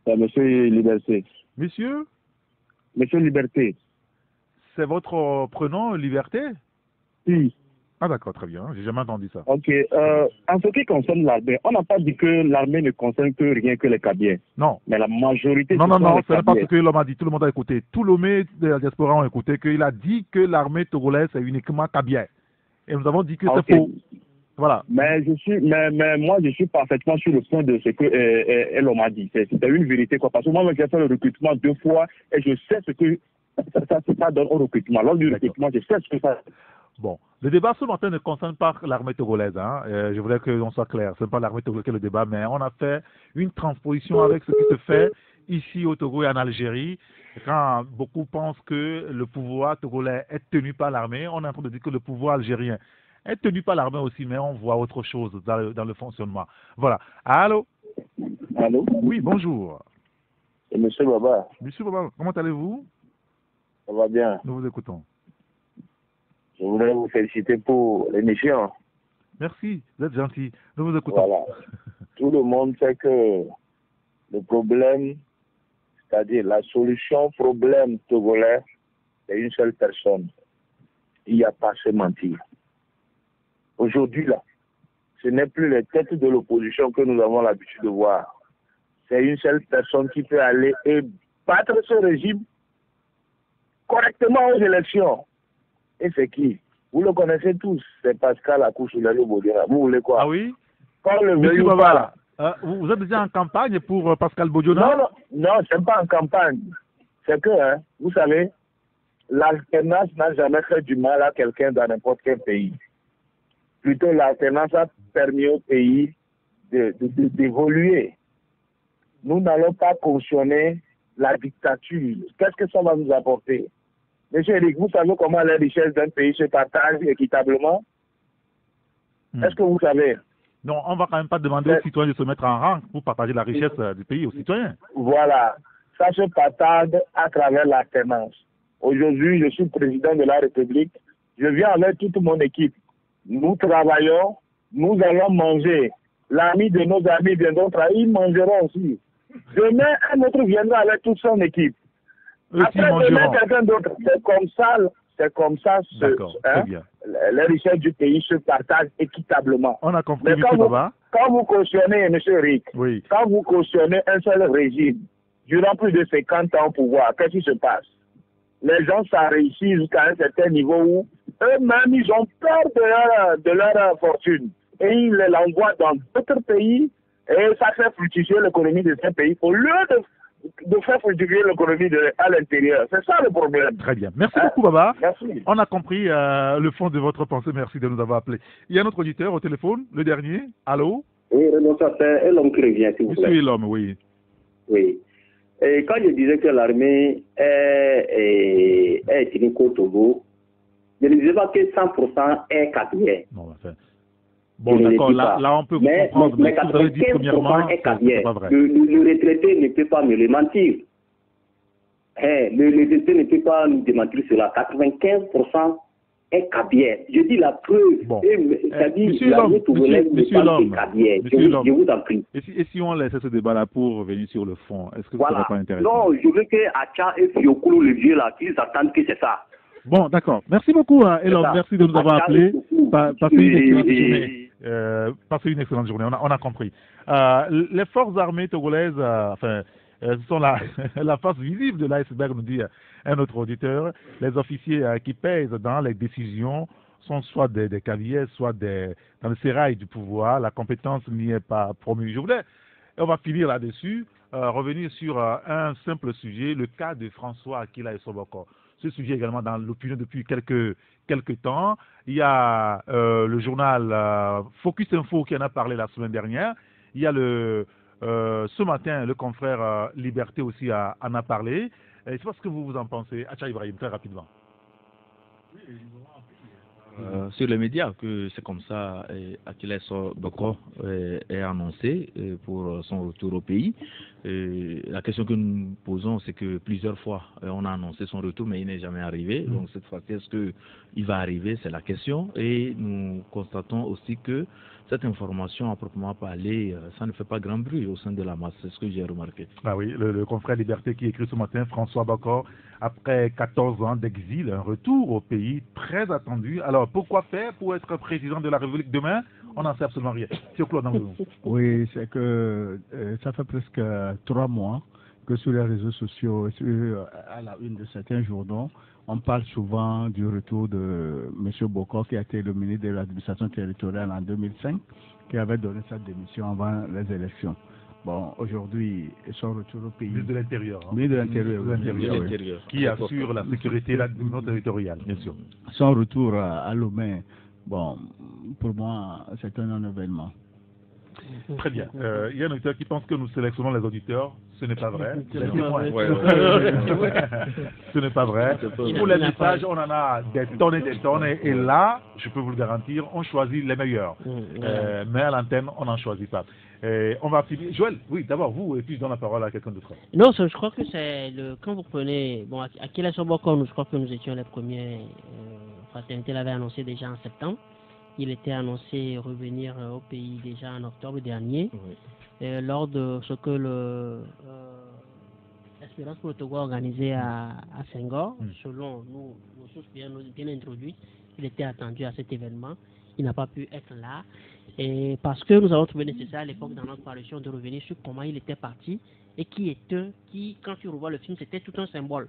Monsieur Liberté.
Monsieur?
Monsieur Liberté.
C'est votre prénom, Liberté?
Oui.
Ah d'accord, très bien. J'ai jamais entendu ça.
Ok. En ce qui concerne l'armée, on n'a pas dit que l'armée ne concerne que rien que les Kabyles.
Non.
Mais la majorité...
Non, ce n'est pas ce que l'homme a dit. Tout le monde a écouté. Tout l'homme de la diaspora ont écouté qu'il a dit que l'armée togolaise est uniquement Kabyles. Et nous avons dit que c'est faux. Voilà.
Mais moi, je suis parfaitement sur le point de ce que elle m'a dit. C'était une vérité, quoi. Parce que moi, j'ai fait le recrutement 2 fois et je sais ce que ça donne au recrutement. Lors du recrutement, je sais ce que ça.
Bon, le débat ce matin ne concerne pas l'armée togolaise. Hein. Je voudrais qu'on soit clair. Ce n'est pas l'armée togolaise qui est le débat, mais on a fait une transposition avec ce qui se fait ici au Togo et en Algérie. Quand beaucoup pensent que le pouvoir togolais est tenu par l'armée, on est en train de dire que le pouvoir algérien est tenu par l'armée aussi, mais on voit autre chose dans le fonctionnement. Voilà. Allô?
Allô?
Oui, bonjour.
Et Monsieur Baba.
Monsieur Baba, comment allez-vous?
Ça va bien.
Nous vous écoutons.
Je voudrais vous féliciter pour l'émission.
Merci, vous êtes gentil. Nous vous écoutons.
Voilà. Tout le monde sait que le problème, c'est-à-dire la solution problème togolais, c'est une seule personne. Il n'y a pas à se mentir. Aujourd'hui, là, ce n'est plus les têtes de l'opposition que nous avons l'habitude de voir. C'est une seule personne qui peut aller et battre ce régime correctement aux élections. Et c'est qui? Vous le connaissez tous, c'est Pascal Akouchoulali-Bodiana. Vous voulez quoi?
Ah oui?
Quand le
Monsieur Baba, vous êtes déjà en campagne pour Pascal Bodiana?
Non, c'est pas en campagne. C'est que, vous savez, l'alternance n'a jamais fait du mal à quelqu'un dans n'importe quel pays. Plutôt, l'alternance a permis au pays d'évoluer. Nous n'allons pas cautionner la dictature. Qu'est-ce que ça va nous apporter? Monsieur Eric, vous savez comment les richesses d'un pays se partagent équitablement? Est-ce que vous savez?
Non, on ne va quand même pas demander aux citoyens de se mettre en rang pour partager la richesse du pays aux citoyens.
Voilà. Ça se partage à travers l'alternance. Aujourd'hui, je suis président de la République. Je viens avec toute mon équipe. Nous travaillons, nous allons manger. L'ami de nos amis viendront travailler, ils mangeront aussi. Demain, un autre viendra avec toute son équipe. Après, demain, quelqu'un d'autre. C'est comme ça, les richesses du pays se partagent équitablement.
On a compris,
mais quand vous cautionnez, M. Rick, quand vous cautionnez un seul régime, durant plus de 50 ans au pouvoir, qu'est-ce qui se passe? Les gens, ça réussit jusqu'à un certain niveau où eux-mêmes, ils ont peur de leur fortune. Et ils l'envoient dans d'autres pays et ça fait fructifier l'économie de ces pays au lieu de faire fructifier l'économie à l'intérieur. C'est ça le problème.
Très bien. Merci beaucoup, Baba.
Merci.
On a compris le fond de votre pensée. Merci de nous avoir appelés. Il y a un autre auditeur au téléphone, le dernier. Allô?
Oui, bonsoir, c'est l'homme qui revient, s'il vous plaît.
Monsieur l'homme, oui.
Oui. Et quand je disais que l'armée est unie au Togo, je ne disais pas que 100% est cavier.
Non, enfin. Bon, d'accord, là on peut comprendre,
mais 95% est cavier. Le retraité ne peut pas me le mentir. Le retraité ne peut pas nous démentir cela. 95% est cavier. Je dis la preuve.
Bon.
C'est-à-dire l'armée togolaise ne parle que cavier. Je vous en prie.
Et si on laisse ce débat-là pour revenir sur le fond, est-ce que ce serait pas intéressant?
Non, je veux que Acha et Fiokoulou, le vieux là, qu'ils attendent que c'est ça.
Bon, d'accord. Merci beaucoup, Elon. Merci de nous avoir appelés. Passez une excellente journée. On a compris. Les forces armées togolaises, sont la face visible de l'iceberg, nous dit un autre auditeur. Les officiers qui pèsent dans les décisions sont soit des cavaliers, soit dans le sérail du pouvoir. La compétence n'y est pas promue. Et on va finir là-dessus, revenir sur un simple sujet, le cas de François Akila Soboko. Ce sujet également dans l'opinion depuis quelques temps. Il y a le journal Focus Info qui en a parlé la semaine dernière. Il y a ce matin, le confrère Liberté aussi en a parlé. Je ne sais pas ce que vous en pensez. Acha Ibrahim, très rapidement.
Sur les médias que c'est comme ça Akila Soboko est annoncé pour son retour au pays. La question que nous posons, c'est que plusieurs fois on a annoncé son retour, mais il n'est jamais arrivé. Donc cette fois-ci, est-ce qu'il va arriver? C'est la question. Et nous constatons aussi que cette information, à proprement parler, ça ne fait pas grand bruit au sein de la masse. C'est ce que j'ai remarqué.
Ah oui, le confrère Liberté qui écrit ce matin, François Bokor, après 14 ans d'exil, un retour au pays très attendu. Alors, pourquoi faire pour être président de la République demain? On n'en sait absolument rien. C'est Claude Nangoulou.
Oui, c'est que ça fait presque 3 mois que sur les réseaux sociaux, à la une de certains journaux, on parle souvent du retour de M. Bokor, qui a été le ministre de l'administration territoriale en 2005, qui avait donné sa démission avant les élections. Bon, aujourd'hui, son retour au pays.
Ministre de l'Intérieur.
Ministre de l'Intérieur.
Qui assure la sécurité et l'administration territoriale, bien sûr.
Son retour à Lomé, bon, pour moi, c'est un non-événement.
Très bien. Il y a un auditeur qui pense que nous sélectionnons les auditeurs. Ce n'est pas vrai. Ce n'est pas vrai. Pour les messages, on en a des tonnes et des tonnes. Et là, je peux vous le garantir, on choisit les meilleurs. Mais à l'antenne, on n'en choisit pas. On va finir. Joël, oui, d'abord vous, et puis je donne la parole à quelqu'un d'autre.
Non, je crois que c'est quand vous prenez. Bon, à Kila Soboko, je crois que nous étions les premiers. Fraternité l'avait annoncé déjà en septembre. Il était annoncé revenir au pays déjà en octobre dernier, lors de ce que l'Espérance pour le Togo a organisé à Senghor. Selon nos sources bien introduites, il était attendu à cet événement. Il n'a pas pu être là. Et parce que nous avons trouvé nécessaire à l'époque dans notre parution de revenir sur comment il était parti et qui, quand tu revois le film, c'était tout un symbole.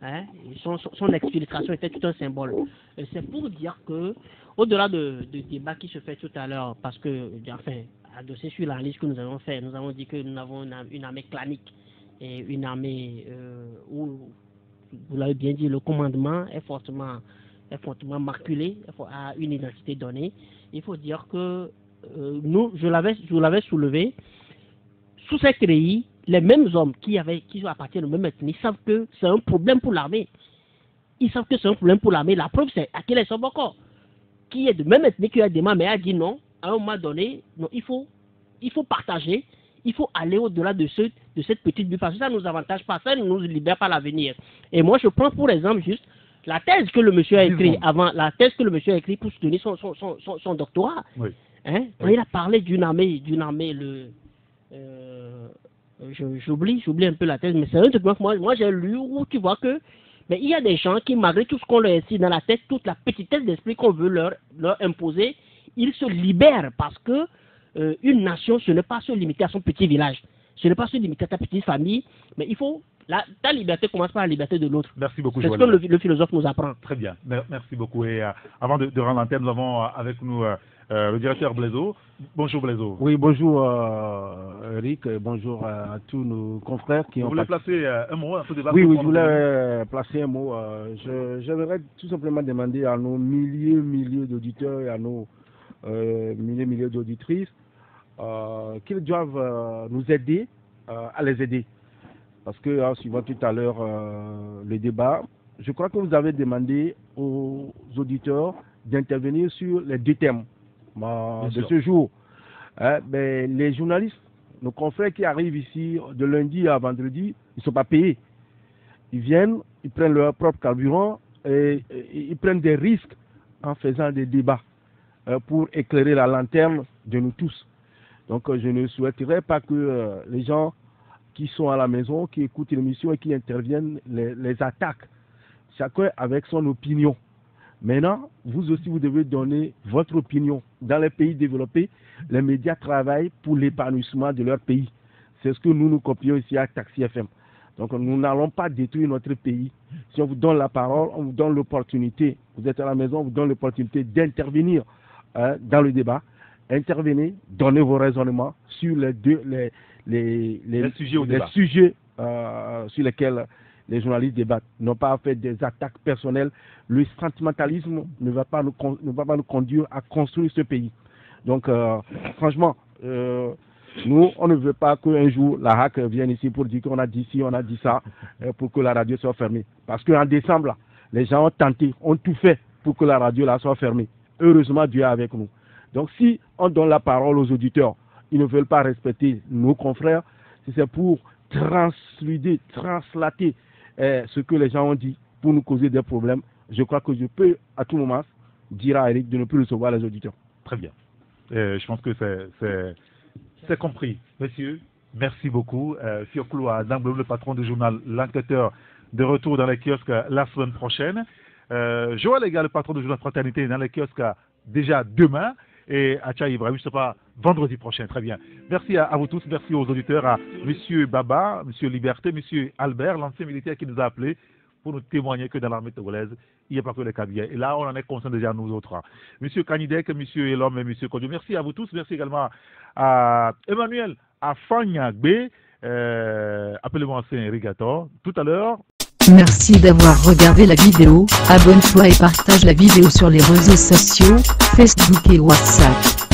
Hein? Son exfiltration était tout un symbole. C'est pour dire que, au-delà de débat qui se fait tout à l'heure, parce que, enfin, adossé sur la liste que nous avons fait, nous avons dit que nous avons une armée clanique et une armée où, vous l'avez bien dit, le commandement est fortement maculé, a une identité donnée. Il faut dire que nous, je l'avais soulevé, sous cette treillis, les mêmes hommes qui appartiennent aux mêmes ethnies savent que c'est un problème pour l'armée. Ils savent que c'est un problème pour l'armée. La preuve, c'est Akile Soboko, qui est de même ethnie que Adema, mais a dit non, à un moment donné, non, il faut partager, il faut aller au-delà de cette petite bulle, parce que ça ne nous avantage pas, ça ne nous libère pas l'avenir. Et moi, je prends pour exemple juste la thèse que le monsieur a écrite pour soutenir son doctorat. Oui. Hein? Quand il a parlé d'une armée, j'oublie un peu la thèse, mais c'est un truc que moi j'ai lu où tu vois que mais il y a des gens qui, malgré tout ce qu'on leur incite dans la tête, toute la petitesse d'esprit qu'on veut leur imposer, ils se libèrent parce que une nation, ce n'est pas se limiter à son petit village, ce n'est pas se limiter à ta petite famille, mais il faut ta liberté commence par la liberté de l'autre.
Merci beaucoup.
C'est ce que le philosophe nous apprend.
Très bien, merci beaucoup. Et avant de rendre l'antenne, nous avons avec nous le directeur Blaiseau. Bonjour Blaiseau.
Oui, bonjour Eric, bonjour à tous nos confrères qui ont...
Vous voulez placer un mot, un peu de débat?
Oui, je voulais placer un mot. J'aimerais tout simplement demander à nos milliers d'auditeurs et à nos milliers d'auditrices qu'ils doivent nous aider à les aider. Parce que, en suivant tout à l'heure le débat, je crois que vous avez demandé aux auditeurs d'intervenir sur les deux thèmes de ce jour. Les journalistes, nos confrères qui arrivent ici de lundi à vendredi, ils ne sont pas payés. Ils viennent, ils prennent leur propre carburant et ils prennent des risques en faisant des débats pour éclairer la lanterne de nous tous. Donc je ne souhaiterais pas que les gens qui sont à la maison, qui écoutent l'émission et qui interviennent, les attaquent. Chacun avec son opinion. Maintenant, vous aussi, vous devez donner votre opinion. Dans les pays développés, les médias travaillent pour l'épanouissement de leur pays. C'est ce que nous copions ici à Taxi FM. Donc, nous n'allons pas détruire notre pays. Si on vous donne la parole, on vous donne l'opportunité. Vous êtes à la maison, on vous donne l'opportunité d'intervenir dans le débat. Intervenez, donnez vos raisonnements sur les sujets sur lesquels les journalistes débattent. Non pas faire des attaques personnelles. Le sentimentalisme ne va pas nous conduire à construire ce pays. Donc, franchement, nous, on ne veut pas qu'un jour la HAC vienne ici pour dire qu'on a dit ci, on a dit ça, pour que la radio soit fermée. Parce qu'en décembre, là, les gens ont tenté, ont tout fait pour que la radio là, soit fermée. Heureusement, Dieu est avec nous. Donc, si on donne la parole aux auditeurs, ils ne veulent pas respecter nos confrères, si c'est pour translater ce que les gens ont dit pour nous causer des problèmes, je crois que je peux à tout moment dire à Eric de ne plus recevoir les auditeurs.
Très bien. Je pense que c'est compris. Messieurs, merci beaucoup. Fioclou Adamblou, le patron du journal L'Enquêteur, de retour dans les kiosques la semaine prochaine. Joël Ega, le patron du journal Fraternité, dans les kiosques déjà demain. Et Acha Ibrahim, je ne sais pas vendredi prochain. Très bien. Merci à vous tous. Merci aux auditeurs, à M. Baba, M. Liberté, M. Albert, l'ancien militaire qui nous a appelés pour nous témoigner que dans l'armée togolaise, il n'y a pas que les Kabyles. Et là, on en est conscient déjà nous autres. M. Kanidek, M. Elom et M. Kodjo. Merci à vous tous. Merci également à Emmanuel, à Fanyagbe. Appelez-moi ancien irrigator. Tout à l'heure.
Merci d'avoir regardé la vidéo. Abonne-toi et partage la vidéo sur les réseaux sociaux, Facebook et WhatsApp.